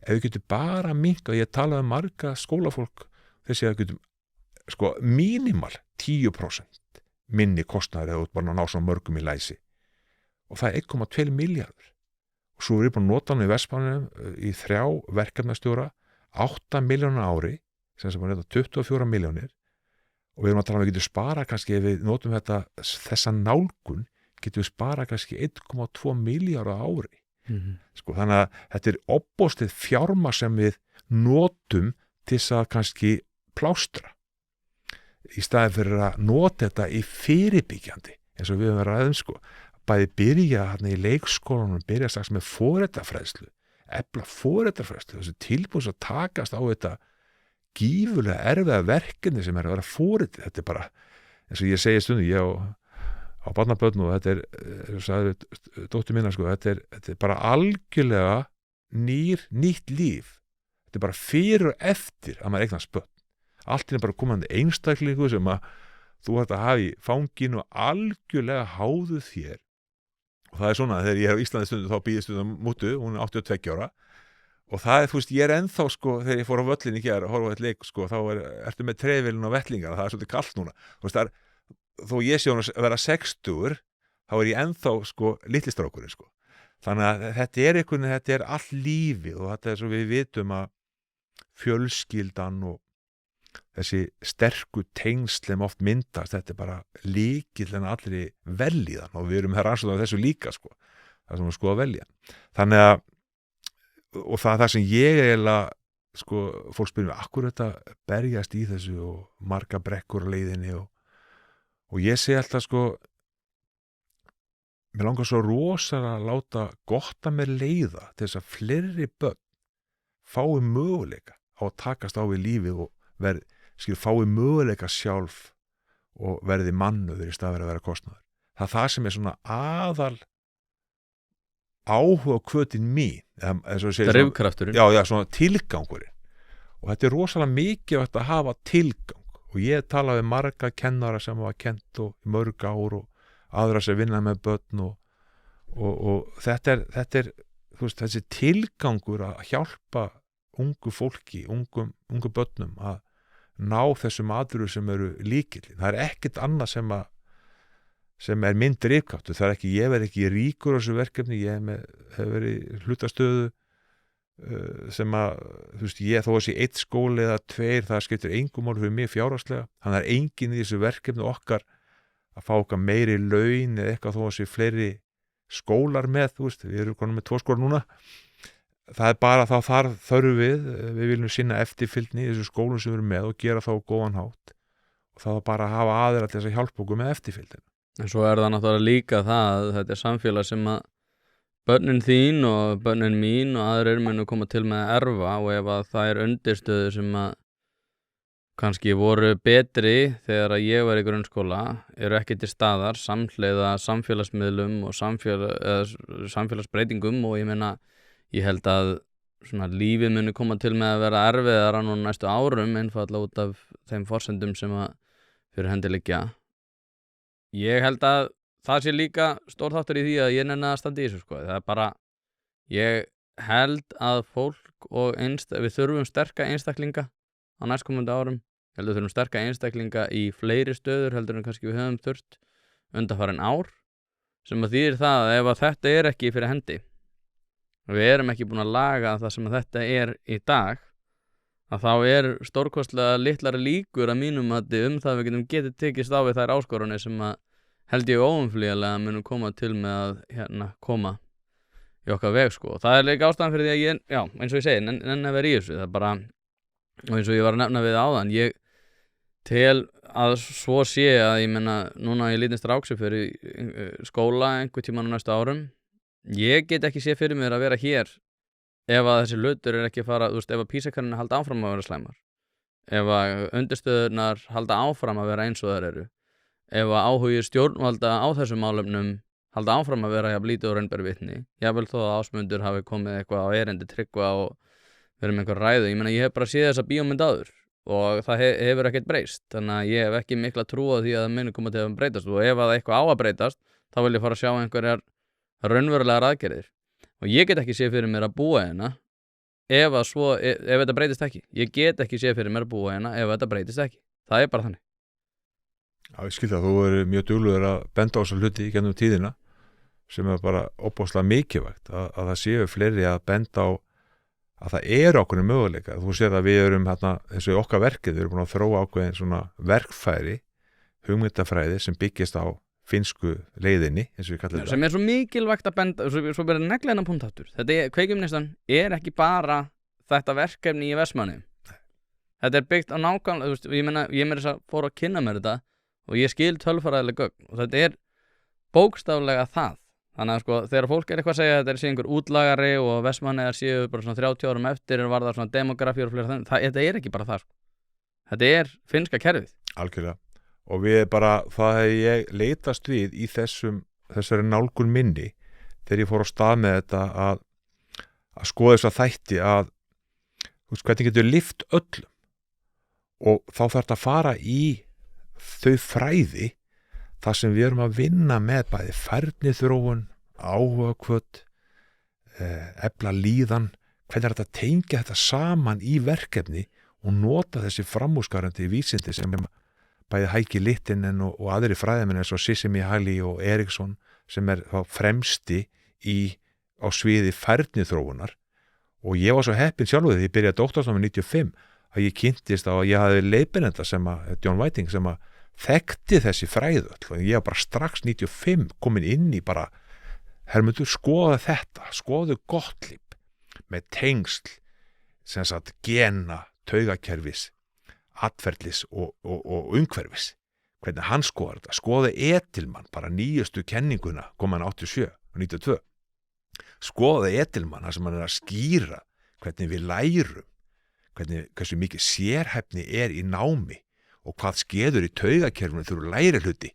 Ef við getum bara minnka, ég talaði um marga skólafólk, þessi að við getum mínimal 10% minni kostnaður eða út bara að ná svona mörgum í læsi. Og það er 1,2 milljarður. Og svo er ég búin að nota hann í Vestmannaeyjum í 3 verkefnastjóra, 8 milljónir ári, sem búin að nota 24 milljónir, og við erum að tala um að við getum spara kannski, ef við notum þessa nálgun, getum við spara kannski 1,2 milljarða ári. Þannig að þetta er opbóstið fjárma sem við notum til þess að kannski plástra í staðið fyrir að nota þetta í fyrirbyggjandi, eins og við höfum verið aðeins bæði byrja hérna í leikskólanum, byrja strax með foreldrafræðslu, efla foreldrafræðslu, þessu tilbúins að takast á þetta gífurlega erfiða verkefni sem er að vera foreldri. Þetta er bara, eins og ég segi stundu, ég á barnabörn og þetta sagði dóttir minna, þetta er bara algjörlega nýtt líf. Þetta er bara fyrir og eftir að maður eignast börn. Allt er bara komandi einstaklingu sem að þú hægt að hafa í fanginu og algjörlega háðu þér. Og það er svona, þegar ég er á Íslandi stundu þá býðist stundum mútu, hún er 82 ára og það er, ég er ennþá þegar ég fór á völlin í gær að horfa á eitt leik, þá ertu með trefilin og vettlingar, það er svolítið kalt núna. Þó ég sé hún að vera 60, þá er ég ennþá litlistrákurinn. Þannig að þetta er all lífið og þetta er svo við vitum að fjölskyldan og þessi sterku tengslem oft myndast, þetta er bara lykillinn að allri velíðan og við erum rannsóknar á þessu líka, það sem við að velja. Þannig að, og það sem ég eiginlega, fólk spyrir mig, akkur þetta berjast í þessu og marga brekkur á leiðinni og ég segi alltaf, mér langar svo rosalega að láta gott að mér leiða til þess að fleiri börn fái möguleika á að takast á við lífið og fái möguleika sjálf og verði mannöður í stað fyrir að vera kostnaður. Það er það sem er svona aðal áhuga hvötin mín, drifkrafturinn. Já, svona tilgangurinn. Og þetta er rosalega mikilvægt að hafa tilgang. Og ég talaði við marga kennara sem hafa kennt í mörg ár og aðra sem vinna með börn og þetta er þessi tilgangur að hjálpa ungu fólki, ungu börnum að ná þessum aðru sem eru líkillinn. Það er ekkert annað sem er minn drifkraftur. Það er ekki, ég verð ekki ríkur á þessu verkefni, ég hef verið hlutastöðu sem að, ég þó að sé 1 skóli eða 2, það skiptir engum mál fyrir mig fjárhagslega. Þannig er enginn í þessu verkefni okkar að fá okkar meiri laun eða eitthvað þó að sé fleiri skólar með, við erum konum með 2 skólar núna. Það er bara þá þurfum við viljum sinna eftirfylgni í þessu skólum sem við erum með og gera þá góðan hátt og það er bara að hafa aðra til þess að hjálpa okkur með eftirfylgdina. En svo er það náttúrulega líka það að þetta er samfélag sem að börnin þín og börnin mín og aðrir munu koma til með að erfa og ef að það er undirstöðu sem að kannski voru betri þegar að ég var í grunnskóla eru ekki til staðar samhliða samfélagsmiðlum og samfélagsbreytingum og ég held að svona lífið muni koma til með að vera erfiðara núna næstu árum einfallega út af þeim forsendum sem að fyrir hendi liggja. Ég held að það sé líka stór þáttur í því að ég nenni að standa í þessu Það er bara, ég held að fólk og við þurfum sterka einstaklinga á næstkomandi árum. Ég held að við þurfum sterka einstaklinga í fleiri stöður heldur en kannski við höfum þurft undanfarin ár, sem að þýðir það að ef að þetta er ekki fyrir hendi, við erum ekki búin að laga það sem að þetta er í dag, að þá er stórkostlega litlari líkur að mínum að það við getum getið tekist á við þær áskorunni sem að held ég óumflýjanlega munum koma til með að koma í okkar veg sko. Og það er líka ástæðan fyrir því að ég, já, eins og ég segi, nenni að vera í þessu. Það er bara, og eins og ég var að nefna við áðan, ég tel að svo sé að ég menna, núna ég lítinn stráksi fyrir skóla einhver tímann á næstu árum, ég get ekki sé fyrir mér að vera hér ef að þessi hlutur er ekki að fara, þú veist, ef að PISA-kannanir halda áfram að vera slæmar, ef að undirstöðurnar halda áfram að vera eins og þær eru, ef að áhugi stjórnvalda á þessum málefnum halda áfram að vera jafn lítið og raun ber vitni, jafnvel þó að Ásmundur hafi komið eitthvað á erindi Tryggva og verið með einhver ræðu. Ég meina, ég hef bara séð þessa bíómynd áður og það hefur ekkert breyst, þannig að ég hef ekki mikla trú á því að það muni koma til að breytast, og ef að eitthvað á að breytast þá vil ég fara að sjá einhverjar raunverulegar aðgerðir, og ég get ekki séð fyrir mér að búa hérna ef þetta breytist ekki. Ég get ekki séð fyrir mér að búa hérna ef þetta breytist ekki. Það er bara þannig. Já, ég skil það, þú verður mjög duglegur að benda á þessa hluti í gennum tíðina sem er bara opáslega mikilvægt að það séu fleiri að benda á að það eru ákveðin möguleika. Þú sér að við erum þessu okkar verkið, við erum búin að þróa ákveðin svona verkfæri, hugmyndafræði sem byggist á finnsku leiðinni, eins og við kallum þetta. Sem er svo mikilvægt að benda, svo verður negla hennar punkt aftur. Þetta Kveikjuneyslan er ekki bara þetta verkefni í Vestmannaeyjum. Þetta er byggt á nákvæmlega, þú veist, ég meira þess að fór að kynna mér þetta og ég skil tölfræðileg gögn og þetta er bókstaflega það. Þannig að sko, þegar fólk er eitthvað að segja að þetta sé einhver útlagari og Vestmannaeyjar séu bara svona 30 árum eftir en var það svona demografíur og fleira þannig, þetta er ekki bara það sko. Þetta er finnska kerfið. Algjörlega. Og við bara, það hef ég leitast við í þessari nálgun minni þegar ég fór á stað með þetta að skoða þess að þætti að þú veist, hvernig getur lyft öllum, og þá þarf þetta að fara í þau fræði þar sem við erum að vinna með bæði færniþróun, áhugahvöt, efla líðan, hvernig er þetta að tengja þetta saman í verkefni og nota þessi framúrskarandi vísindi sem bæði Heikki Littinen og aðri fræðimenn eins og Csikszentmihalyi og Eriksson sem er þá fremsti á sviði færniþróunar. Og ég var svo heppinn sjálfur þegar ég byrjaði doktorsnámi 95 að ég kynntist á að ég hafði leiðbeinanda sem að John Whiting sem að þekkti þessi fræðu öll, og ég var bara strax 95 komin inn í bara, Hermundur, skoða þetta, skoðu Gottlieb með tengsl sem sagt gena, taugakerfis, atferlis og umhverfis, hvernig hann skoðar þetta, skoðu Edelmann, bara nýjustu kenninguna kom hann 87 og 92, skoðu Edelmann þar sem hann er að skýra hvernig við lærum, hversu mikið sérhæfni er í námi og hvað skeður í taugakerfinu þurfa læri hluti.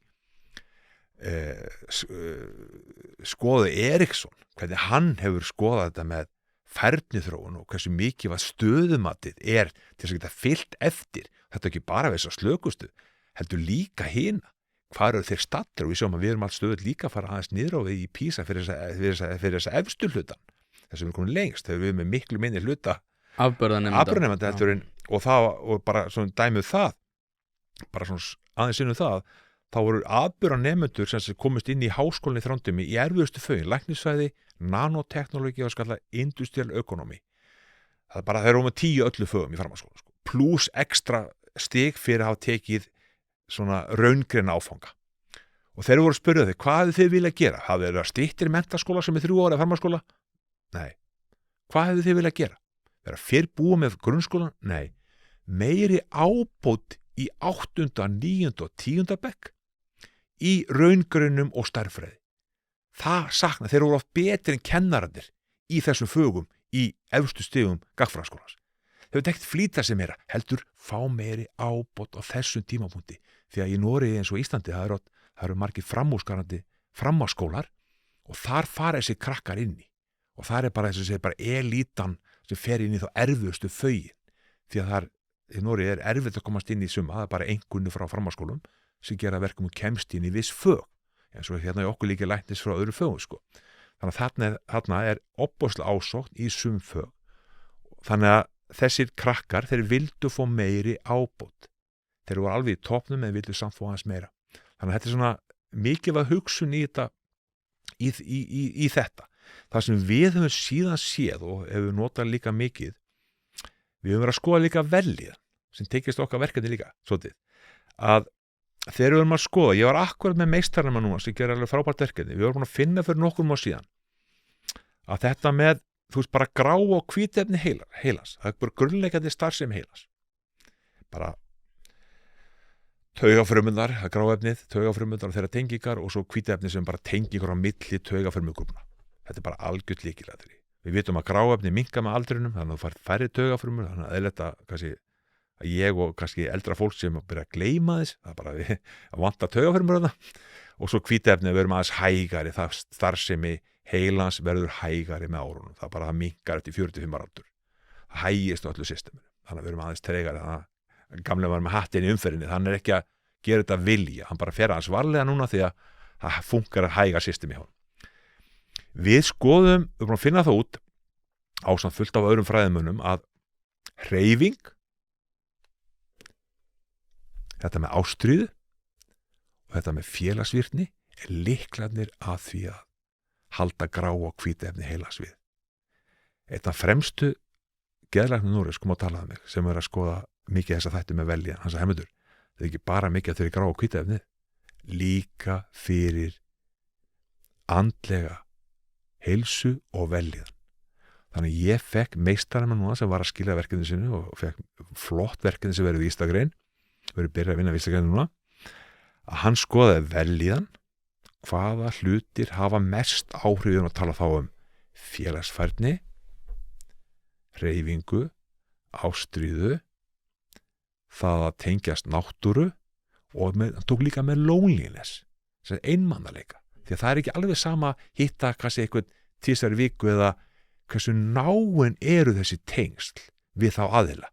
Skoðu Eriksson, hvernig hann hefur skoðað þetta með færniþróun og hversu mikið var stöðumatið er til þess að geta fyllt eftir. Þetta ekki bara við þess að slökustu, heldur líka hina. Hvar eru þeir stattir? Og við sjáum að við erum allt stöðuð líka að fara aðeins niður á við í PISA fyrir þessa efstu hlutan. Þess að við erum komin lengst, þegar við erum með miklu minni hluta afburðanemandi heldur og bara svona dæmið það, bara svona aðeins innum það, þá voru afburðanemendur sem komist inn í háskólinni í Þrándheimi í erfiðustu fögin, læknisfræði, nanoteknológi og skalla industrial economy. Það er bara, þeir eru með 10 öllu fögum í framhaldsskóla, sko, pluss ekstra stig fyrir að hafa tekið svona raungreina áfanga. Og þeir voru að spyrja þig, hvað þið vilja gera? Hafið þeir að styttir menntaskóla sem er 3 ára framhaldsskóla? Nei. Hvað hefðu þið vilja gera? Vera fyrr búið með grunnskólan? Nei. Meiri ábót í 8., 9. og 10. bekk í raungrunum og stærðfræði. Það sakna, þeir eru oft betri en kennararnir í þessum fögum í efstu stigum gagnfræðaskólans. Þeir hefur ekkert flýta sem meira, heldur fá meiri ábót á þessum tímapunkti, því að í Noregi eins og Íslandi það eru margir framúrskarandi framhaldsskólar og þar fara þessi krakkar inn í, og það er bara þess að segja bara elítan sem fer inn í þá erfustu fögin, því að það í Noregi er erfitt að komast inn í suma, það er bara einhverju frá framhaldsskólum sem gera verkum og kemst inn í viss fög, eins og hérna í okkur líka læknis frá öðru fögum, sko. Þannig að þarna er opbóðslega ásókn í sum fög. Þannig að þessir krakkar, þeir vildu fá meiri ábót. Þeir voru alveg í topnum en vildu samt fá hans meira. Þannig að þetta svona mikilvæg hugsun í þetta, í þetta. Það sem við höfum síðan séð og hefur notað líka mikið, við höfum verið að skoða líka velíðan, sem tekist okkar verkefni líka, svolítið, að þegar við höfum að skoða, ég var akkurat með meistarnema núna sem gerir alveg frábært verkefni, við vorum búin að finna fyrir nokkrum á síðan, að þetta með, þú veist, bara grá og hvítefni heilas, það er bara grunnleikandi starfsemi heilas, bara taugafrumundar, það er gráefnið, taugafrumundar og þeirra tengingar og svo hvítefni sem bara tengingar á milli taugafrumugrúpna. Þetta er bara algjört lykilatriði. Við vitum að gráefni minnka með aldrinum, þannig að þú fær færri taugafrumur, þannig að eðlilegt kannski að ég og kannski eldra fólk sem byrja að gleyma þess, það er bara við að vanta taugafrumur þarna, og svo hvítefni verðum aðeins hægari, það starfsemi heilans verður hægari með árunum, það bara minnkar eftir 45 ára aldur. Það hægist á öllu systeminu, þannig að verðum aðeins tregari, þannig að gamlega var með hattinn í umferðinni, þannig er ekki að gera þetta vilja, hann bara fer aðeins varlega núna því að það funkar að hæga systemi hjá hann. Við skoðum, við erum að finna það út ásamt fullt af öðrum fræðimönnum að hreyfing, þetta með ástríðu og þetta með félagsvirkni er lyklarnir að því að halda grá og hvítefni heilas við. Eitt af fremstu geðlæknum Noregs kom að tala um mig sem er að skoða mikið þessa þætti með velíðan, hans að Hermundur, það er ekki bara mikið fyrir grá og hvítefni, líka fyrir andlega heilsu og velíðan. Þannig ég fekk meistarana núna sem var að skila verkefni sinu og fekk flott verkefni sem verið vístagrein, verið byrjað að vinna vístagrein núna, að hann skoðaði velíðan, hvaða hlutir hafa mest áhrifin að tala þá um félagsfærni, hreyfingu, ástríðu, það að tengjast náttúru og hann tók líka með loneliness, sem einmannaleika. Því að það er ekki alveg sama hitta kannski eitthvað tísar viku eða hversu náin eru þessi tengsl við þá aðila.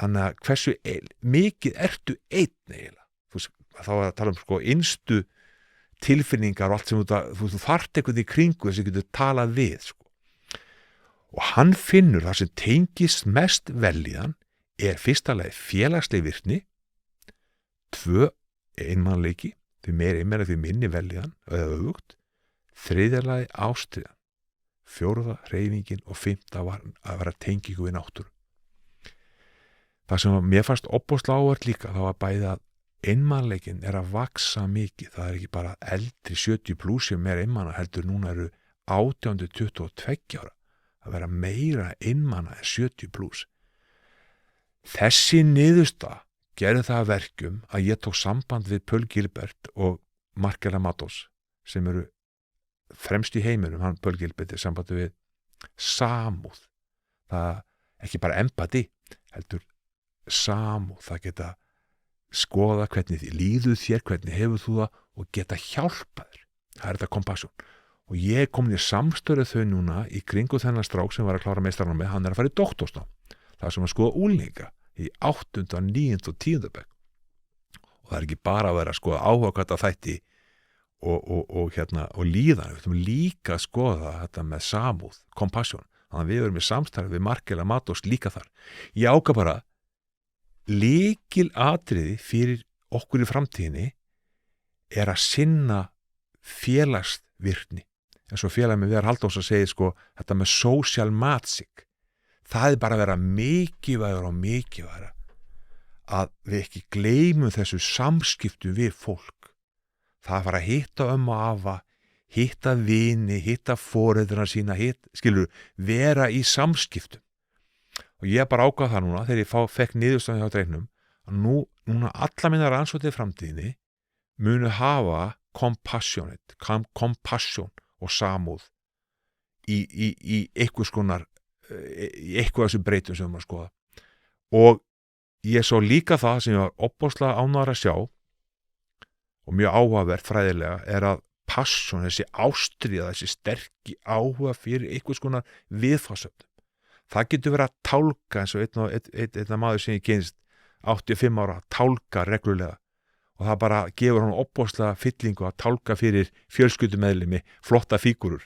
Þannig að hversu mikið ertu einn eiginlega. Þá er að tala um innstu tilfinningar og allt sem þú þarft eitthvað í kringu þess að getur talað við. Og hann finnur það sem tengist mest velíðan er fyrsta lagi félagsleg virkni, 2 einmannleiki, því meira því minni velíðan eða öfugt, 3. lagi ástríðan, 4. hreyfingin og 5. var að vera tengingu við náttúru. Það sem mér fannst opbóðslega áhvert líka, það var bæði að einmannleikin er að vaksa mikið, það er ekki bara eldri 70 plus sem er einmanna, heldur núna eru 18-22 ára að vera meira einmanna en 70 plus. Þessi niðurstaða gerði það að verkum að ég tók samband við Paul Gilbert og Marcella Matos sem eru fremst í heiminum, hann Paul Gilbert er sambandi við samúð. Það ekki bara empati, heldur samúð, það geta skoða hvernig þið líður þér, hvernig hefur þú það og geta hjálpa þér. Það er þetta compassion. Og ég kom í samstöru þau núna í kringu þennan strák sem var að klára meistarana með, hann er að fara í doktorsnám. Það er sem að skoða úlinga í 8., 9. og 10. bekk. Og það er ekki bara að vera að skoða áhugakvæta þætti og líðan. Við ætlum líka að skoða þetta með samúð, compassion. Þannig að við erum í samstarfi við Marcella Matos líka þar. Ég ákvað bara lykilatriði fyrir okkur í framtíðinni er að sinna félagsvirkni. En svo félag með Viðar Halldórs að segja þetta með social magic. Það er bara að vera mikilvægur og mikilvægur að við ekki gleymum þessu samskiptu við fólk. Það að fara að hitta og afa, hitta vini, hitta foreldra sína, vera í samskiptum. Og ég bara ákvað það núna þegar ég fekk niðurstaðan hjá drengnum að núna alla minna rannsóknir framtíðinni munu hafa compassion og samúð í einhvers konar í eitthvað þessu breytum sem við erum að skoða. Og ég svo líka það sem ég var opbóðslega ánægður að sjá og mjög áhugavert fræðilega er að passion, þessi ástríða, þessi sterki áhuga fyrir einhvers konar viðfangsefnum. Það getur verið að tálka eins og einn maður sem ég kynst 85 ára að tálka reglulega og það bara gefur hann opbóðslega fyllingu að tálka fyrir fjölskyldumeðlimi flotta fígúrur,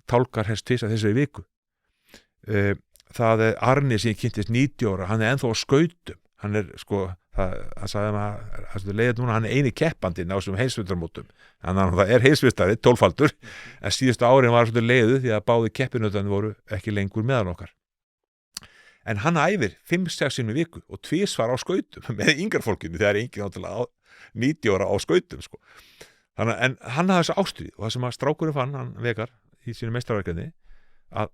tálkar helst tvisvar þessari viku. það er Arni sem ég kynntist 90 ára, hann ennþá á skautum, hann sko, það sagði maður leiðið núna, hann eini keppandinn á þessum heimsvistarmótum, það heimsvistari 12-faldur, en síðustu árin var svolítið leiðu því að báði keppinautarnir voru ekki lengur meðan okkar, en hann æfir 5-6 sinnum í viku og 2 á skautum með yngar fólkinu, þegar enginn náttúrulega 90 ára á skautum sko. Þannig, en hann hafði þessu ástríð og það sem að strákurinn fann, hann Vegard í sínu meistarverkefni, að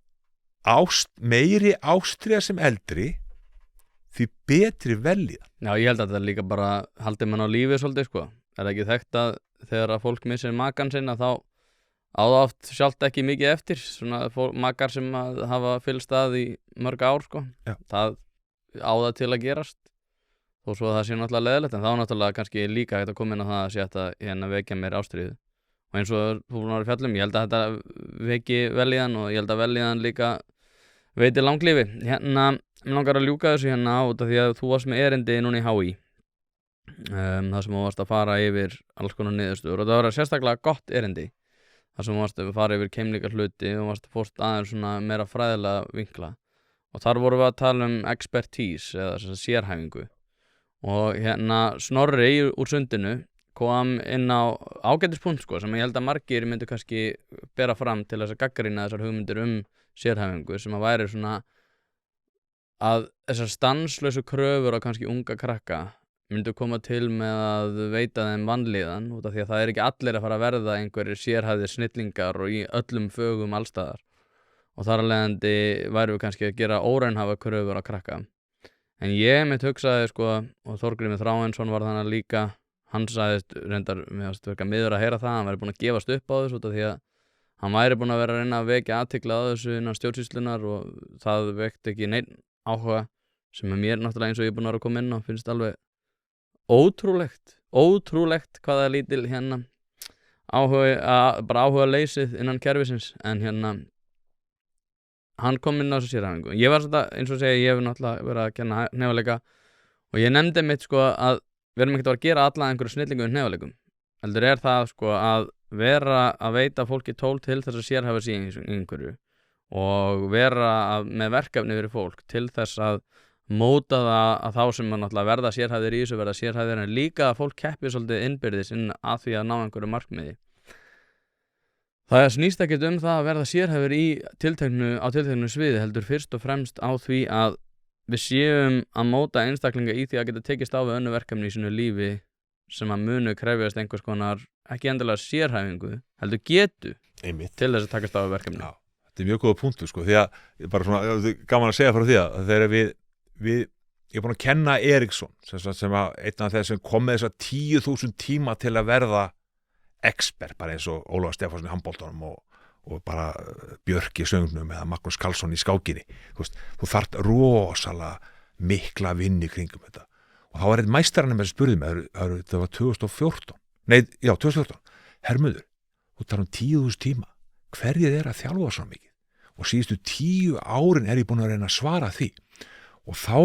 meiri ástríða sem eldri því betri velja. Já, ég held að þetta líka bara haldi mann á lífi svolítið sko. Er ekki þekkt að þegar að fólk missir makan sinna þá á það oft sjálft ekki mikið eftir, svona makar sem að hafa fylgst að í mörg ár sko. Já. Það á það til að gerast þó svo að það sé náttúrulega leðilegt, en þá náttúrulega kannski líka hægt að koma inn á það að sé að vekja mér ástríðu. Og eins og þú búin að vera fjallum, ég held að þetta veki velíðan og ég held að velíðan líka veiti langlífi. Mér langar að ljúka þessu út af því að þú varst með erindi núna í HÍ, þar sem þú varst að fara yfir alls konar niðurstöður og það var sérstaklega gott erindi, þar sem þú varst að fara yfir keimlíka hluti og fórst aðeins svona meira fræðilega vinkla og þar vorum við að tala expertise eða sérhæfingu og Snorri úr Sundinu kom inn á ágætispunkt sko, sem ég held að margir myndu kannski bera fram til þess að gagnrýna þessar hugmyndir sérhæfingu sem að væri svona að þessar stanslausu kröfur á kannski unga krakka myndu koma til með að veita þeim vanlíðan út af því að það ekki allir að fara að verða einhverjir sérhæfðir snillingar og í öllum fögum allstaðar og þar af leiðandi væru við kannski að gera óraunhæfa kröfur á krakka. En ég mitt hugsaði sko, og Þorgrímur Þráinsson var þannig líka, hann sagðist reyndar, mér verka miður að heyra það, hann væri búin að gefast upp á þessu út af því að hann væri búin að vera að reyna að vekja athygli á þessu innan stjórnsýslunar og það vekti ekki neinn áhuga sem mér náttúrulega eins og ég er búin að vera að koma inn og finnst alveg ótrúlegt hvað það er lítil áhuga leysið innan kerfisins, en hann kom inn á þessu sérhæfingu. Ég var svona, eins og segja, ég hef náttúrulega verið að kenna hnefaleika og ég nefndi mitt sko að við erum ekkert að gera alla einhverju snillingu í hnefalekum. Heldur það sko að vera að veita fólki tól til þess að sérhæfa sig í einhverju og vera með verkefni fyrir fólk til þess að móta það að þá sem náttúrulega verða sérhæfðir í þessu verða sérhæfðir, en líka að fólk keppi svolítið innbyrðis inn að því að ná einhverju markmiði. Það snýst ekkert það að verða sérhæfur á tilteknu sviði, heldur fyrst og fremst á því að við séum að móta einstaklinga í því að geta tekist á við önnur verkefni í sínu lífi sem að munu krefjast einhvers konar, ekki endilega sérhæfingu, heldur getu Einmitt. Til þess að takast á við verkefni. Já, þetta er mjög góða punktur sko, því að bara svona, gaman að segja frá því að þegar ég er búin að kenna Eriksson sem að einn af þeir sem kom með þess að 10.000 tíma til að verða expert, bara eins og Ólafur Stefánsson í handboltanum og bara Björk í söngnum eða Magnús Karlsson í skákinni. Þú þarft rosalega mikla vinnu í kringum þetta. Og þá var einn mæstarinn með spurði mig, það var 2014, Hermundur, þú talar 10.000 tíma, hverjir að þjálfa svo mikið? Og síðustu 10 árin ég búin að reyna að svara því. Og þá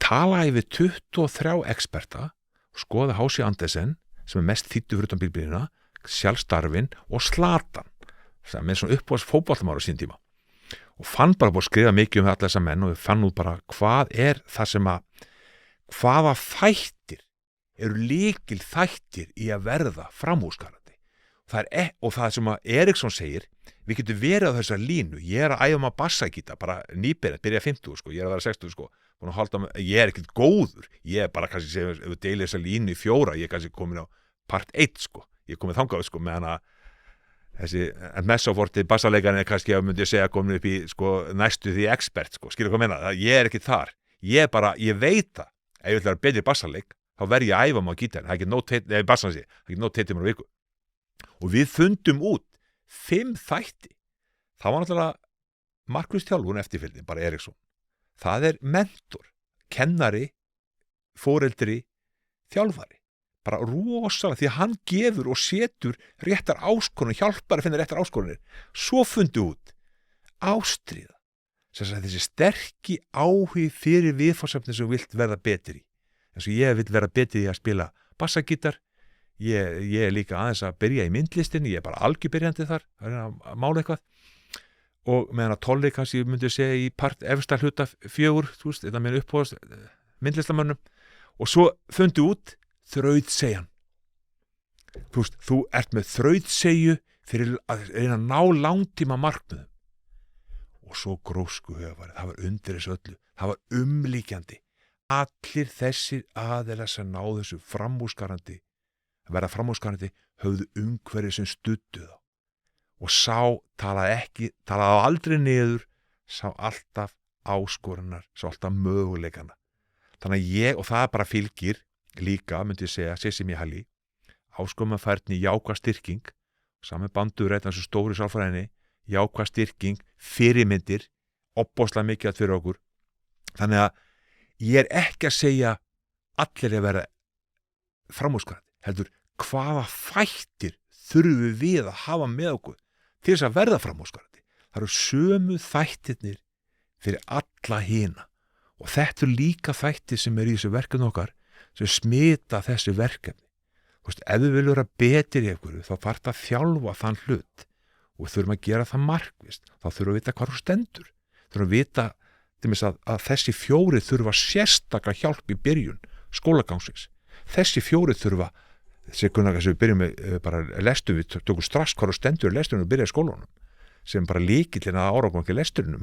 talaði ég við 23 experta og skoða H.C. Andersen sem mest þýddu fyrir utan bílbílina, Sjálfstarfin og Zlatan sem svona uppáhalds fótboltamára sín tíma og fann bara búið að skrifa mikið alla þessa menn og við fann út bara hvað það sem hvaða þættir eru lykil þættir í að verða framúrskarandi. Og það sem að Eriksson segir, við getum verið á þessa línu, ég að æfa maður bassagítar, bara byrja 50 sko, ég að vera 60 sko, ég ekkert góður, ég bara kannski ef við deilum þessa línu í 4, ég kannski komin á part 1 sko, ég komið þangað sko, meðan að þessi messoforti bassalegarinn kannski að myndi segja komin upp í sko næstu því expert sko, skilur hvað meina, ég ekki þar, ég veit það, ef ég ætla að vera betri bassaleik, þá verð ég að æfa maður gítar, það er ekki nóg teitum á viku. Og við fundum út 5 þætti. Það var náttúrulega markviss þjálfun eftirfylgni, bara Eriksson. Það er mentor, kennari, foreldri, þjálfari. Bara rosalega, því að hann gefur og setur réttar áskorunir, hjálpar að finna réttar áskorunir. Svo fundu út ástríða. Þessi sterki áhugi fyrir viðfangsefni sem vilt verða betri í. Eins og ég vil verða betri í að spila bassagítar. Ég er líka aðeins að byrja í myndlistinni, ég er bara algjörbyrjandi þar, að mála eitthvað og meðan að Tolli kannski myndi segja í efsta hluta 4, þú veist, þetta minn uppbóðast myndlistamönnum, og svo fundu út þrautseigjan. Þú veist, þú ert með þrautseigju fyrir að reyna að ná langtíma markmiðum. Og svo grósku höfarið, það var undir þessu öllu, það var umlíkjandi. Allir þessir aðelar sem náðu þessu framúrskarandi, að vera framúrskarandi, höfðu umhverfið sem studdu þá. Og talaði aldrei niður, sá alltaf áskorunar, sá alltaf möguleikana. Þannig og það bara fylgir líka, myndi ég segja, Sissimihalli, áskorunarfærni, jákvæð styrking, sami bandur þessu stóri sálfræðinni, jákvæð styrking, fyrirmyndir, opbóðslega mikið fyrir okkur. Þannig að ég ekki að segja allir að vera framúrskarandi, heldur hvaða þættir þurfum við að hafa með okkur til þess að verða framúrskarandi. Það eru sömu þættirnir fyrir alla hina, og þetta líka þættir sem í þessu verkefni okkar sem smita þessu verkefni. Þú veist, ef við viljum vera betur í einhverju, þá þarf að þjálfa þann hlut og þurfum að gera það markvisst. Þá þurfum að vita hvað þú stendur. Þurfum að vita að þessi 4 þurfa sérstaklega hjálp í byrjun skólagangsins. Þessi 4 þurfa, sem við byrjum með bara lestum, við tökum strax hvað þú stendur í lestunum og byrja í skólanum, sem bara lykillinn að árangur ekki lesturinn.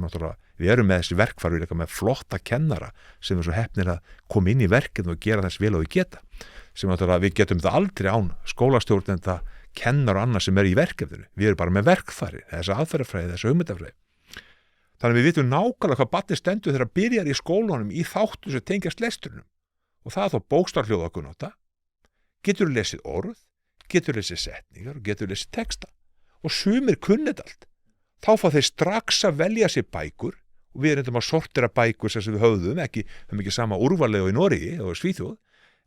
Við erum með þessi verkfæri, við erum með flotta kennara sem er svo heppnir að koma inn í verkefni og gera þess vel og við geta, sem við getum þetta aldrei án skólastjórnenda, kennar og annað sem er í verkefninu. Við erum bara með verkfæri, þessa aðferðafræði, þessa hugmyndafræði. Þannig við vitum nákvæmlega hvað barnið stendur þegar byrjar í skólanum í þáttu sem tengjast lesturinn, og það er þá bókstafhljóðakunnátta. Getur lesið orð, getur lesið setningar og getur lesið texta, og sumir kunnið allt. Þá fá þeir strax að velja sér bækur, og við reyndum að sortera bækur sem við höfðum, höfum ekki sama úrvalið og í Noregi og Svíþjóð,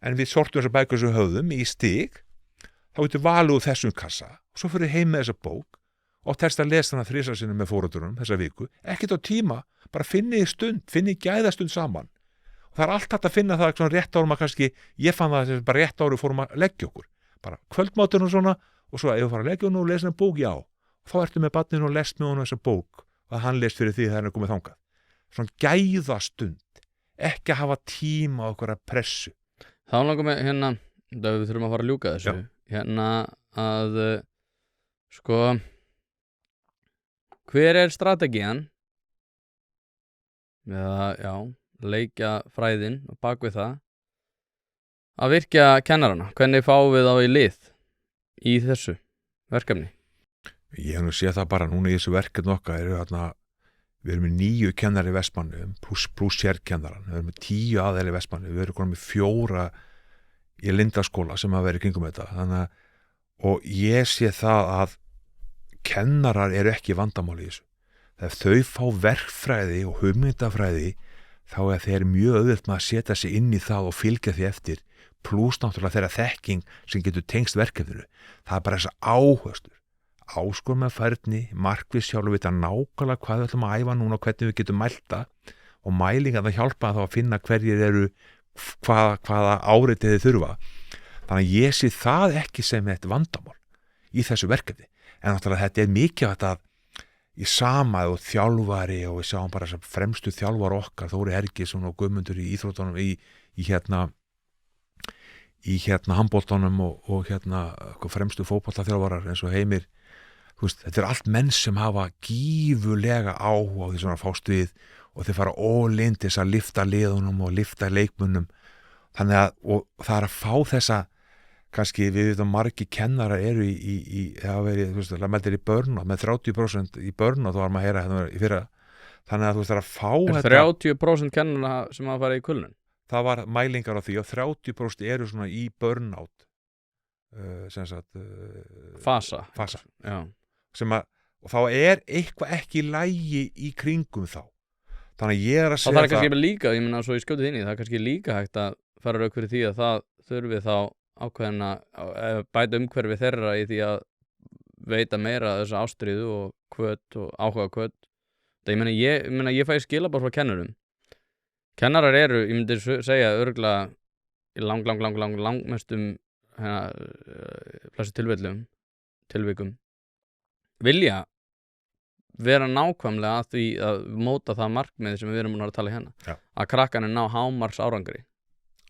en við sortum þessar bækur sem við höfðum í stig. Þá getur valið úr þessum kassa, og svo fyrir heim með þessa bók og telst að lesa hana 3 sinnum með foreldrunum þessa viku, ekkert á tíma, bara finni gæðastund saman. Og það er allt hægt að finna það svona rétt árum að kannski, ég fann það sem bara rétt árum fórum að leggja okkur, bara kvöldmátur og svona, og svo ef þú fara að leggja og lesa hana bók, já, og þá ertu með barninu og lest með honum þessa bók og hann lest fyrir því það er komið þangað. Svona gæðastund, ekki að hafa tíma á okkur að pressu. Þá langar mig við þurfum að fara að ljúka þessu, að sko, hver er strategían eða, leikja fræðin og bak við það að virkja kennarana? Hvernig fáum við þá í lið í þessu verkefni? Ég hef nú séð það bara núna í þessu verkefni okkar við erum með 9 kennari í Vestmannaeyjum pluss sérkennaran, við erum með 10 aðeil í Vestmannaeyjum, við erum konum með 4 í Lindaskóla sem hafa verið kringum þetta. Og ég sé það að kennarar eru ekki vandamál í þessu. Ef þau fá verkfræði og hugmyndafræði, þá er þeir mjög auðvelt með að setja sig inn í það og fylgja því eftir, pluss náttúrulega þeirra þekking sem getur tengst verkefninu. Það er bara þess áherslur, áskorunarfærni, markviss sjálf, við vita nákvæmlega hvað við ætlum að æfa núna og hvernig við getum mælta, og mælingar það hjálpa þá að finna hverjir eru hvaða áreitið þið þurfa. Þannig að ég sé það ekki sem eitt vandamál í þessu verkefni. En náttúrulega þetta er mikið að í sama og þjálfari, og við sjáum bara þess fremstu þjálfar okkar, Þóri Hergisson og Guðmundur í íþróttunum, í handboltanum og fremstu fótboltaþjálfarar eins og Heimir. Þú veist, þetta er allt menn sem hafa gífurlega áhuga á því sem að fást við, og þeir fara ólindis að lyfta liðunum og lyfta leikmunum. Þannig og það er að fá þessa, kannski við veitum margir kennara eru það hafa verið, þú veist, það meldir í burnout, með 30% í burnout, þá var maður að heyra í fyrra. Þannig að þú veist, það er að fá þetta. 30% kennara sem hafa farið í kulnun? Það var mælingar á því, og 30% eru svona í burnout, fasa. Já. Og þá er eitthvað ekki í lagi í kringum þá. Þannig að ég er að segja það. Það er kannski líka, ég meina svo í skjótið inn í, það er kannski líka hægt að fara rauk fyrir því að það þurfi þá ákveðina bæta umhverfi þeirra í því að veita meira þessu ástríðu og hvöt og áhuga hvöt. Það ég meina ég fæ skilabóð frá kennurum. Kennarar eru, ég myndi segja örugglega í langmestum flestum tilvikum vilja vera nákvæmlega að því að móta það markmið sem við erum búin að tala í hérna Já. að krakkarnir ná hámarks árangri.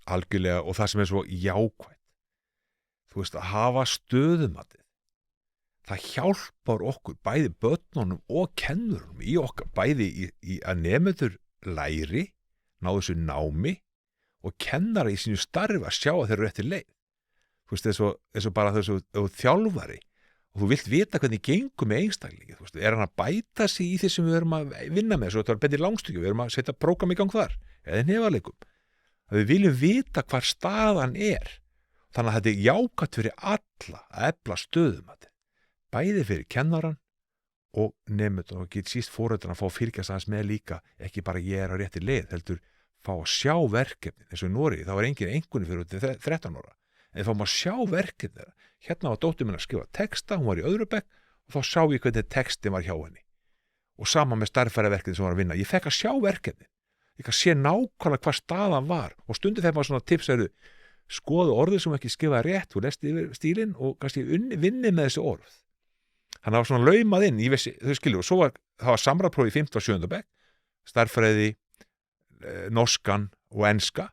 algjörlega, og það sem er svo jákvætt, þú veist, að hafa stöðumatið, það hjálpar okkur, bæði börnunum og kennurunum í okkar, bæði í að nemendur læri, ná þessu námi, og kennara í sínu starfi að sjá að þeir eru eftir leið. Þú veist, eins og bara þessu þjálfari, og þú vilt vita hvernig gengur með einstaklingi, þú veist, er hann að bæta sig í því sem við erum að vinna með, svo þetta var betri langstykju, við erum að setja prógram í gang þar, eða nefalekum, að við viljum vita hvar staðan er, þannig að þetta er jákvætt fyrir alla að efla stöðumatið, bæði fyrir kennaran og nemendur, og get síst foreldrar að fá fylgjast aðeins með líka, ekki bara ég er á rétti leið, heldur fá að sjá verkefni, eins og í Noregi, þá er engin einhvernig fyrir út til 13 ára, en fáum að sjá verkefni þeirra. Hérna var dóttir minn að skrifa texta, hún var í öðru bekk, og þá sá ég hvernig textin var hjá henni. Og sama með starffæraverkefni sem var að vinna. Ég fekk að sjá verkefni. Ég kann sé nákvæmlega hvað staðan var. Og stundum þegar maður svona tips skoðu orðið sem ekki skrifaði rétt, þú lesti yfir stílinn og kannski vinni með þessi orð. Þannig að það var svona laumað inn, ég veist, þau skilju, og svo það var samræðpróf í 5. og 7. bekk, starffræði, norskan og enska.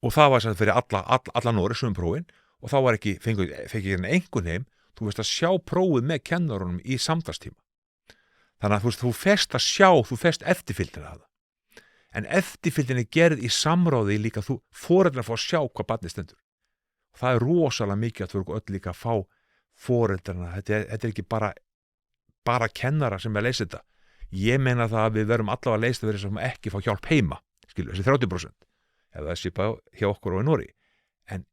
Og það var sem fyrir alla Noreg prófin, og þá var fekk ekki hérna einhvern heim, þú veist að sjá prófið með kennarunum í samtalstíma. Þannig að þú fest að sjá, þú fest eftirfylgdina að það. En eftirfylgdin er gerð í samráði líka, þú foreldrar fá að sjá hvað barnið stendur. Og það er rosalega mikið að þú öll líka að fá foreldrarna, þetta er ekki bara kennara sem er að leysa þetta. Ég meina það að við verum allavega að leysa verið sem ekki fá hjálp heima, skilur, þessi 30%. Ef það sé bara hjá okkur og í Noregi. En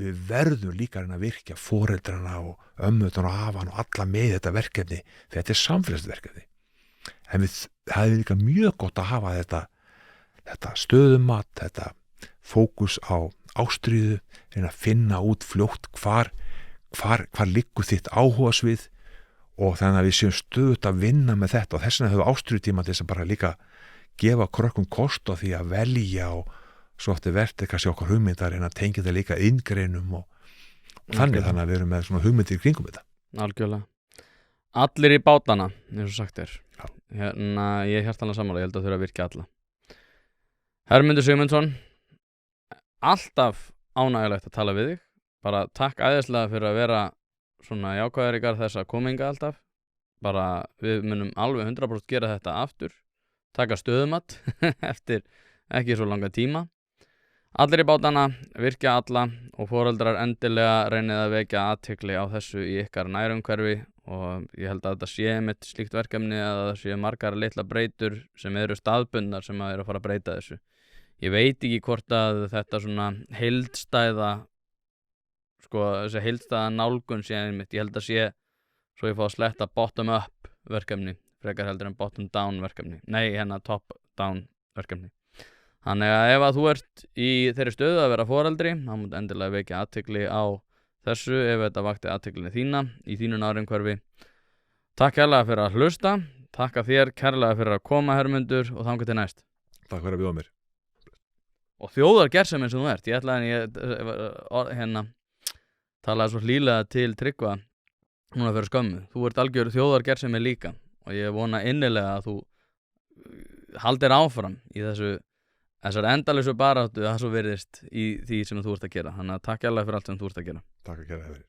við verðum líka að virkja foreldrana og ömmutan og afan og alla með þetta verkefni, þetta er samfélagsverkefni. En það er líka mjög gott að hafa þetta stöðumat, þetta fókus á ástríðu, reyna að finna út fljótt hvar liggur þitt áhugasvið, og þannig að við séum stöðugt að vinna með þetta, og þess vegna höfum ástríðutíma til þess að bara líka gefa krökkum kost á því að velja, og svo aftur verður kannski okkar hugmyndar en að tengja þetta líka inngreinum og þannig að við erum með svona hugmyndir í kringum þetta. Algjörlega. Allir í bátana, eins og sagt er. Já. Hérna, ég er hjartanlega sammála, ég held að þurfa að virkja alla. Hermundur Sigmundsson, alltaf ánægilegt að tala við þig. Bara takk æðislega fyrir að vera svona jákvæður ykkar þess að kominga alltaf. Bara við munum alveg 100% gera þetta aftur. Taka stöðumat eftir ekki svo langa tíma. Allir í bátana, virkja alla, og foreldrar endilega reynið að vekja athygli á þessu í ykkar nærumhverfi, og ég held að þetta sé mitt slíkt verkefni að það sé margar litla breytur sem eru staðbundnar sem að fara að breyta þessu. Ég veit ekki hvort að þetta svona heildstæða þessi heildstæða nálgun sé einmitt, ég held að sé, svo ég fá að sletta bottom up verkefni frekar heldur en bottom down verkefni, top down verkefni. Þannig að ef að þú ert í þeirri stöðu að vera foreldri, þá mútt endilega vekja athygli á þessu ef þetta vakti athyglinni þína í þínu nærumhverfi. Takk kærlega fyrir að hlusta, takk að þér kærlega fyrir að koma, Hermundur, og þangað til næst. Takk fyrir að bjóða mér. Og þjóðargersemin sem þú ert, ég ætlaði hérna talaði svo hlýlega til Tryggva núna fyrir skömmu. Þú ert algjör þjóðargersemi líka, og ég vona innilega að þú haldir áfram í þessar endalausu baráttu að það svo virðist í því sem þú ert að gera. Þannig að takk alveg fyrir allt sem þú ert að gera. Takk að gera það fyrir.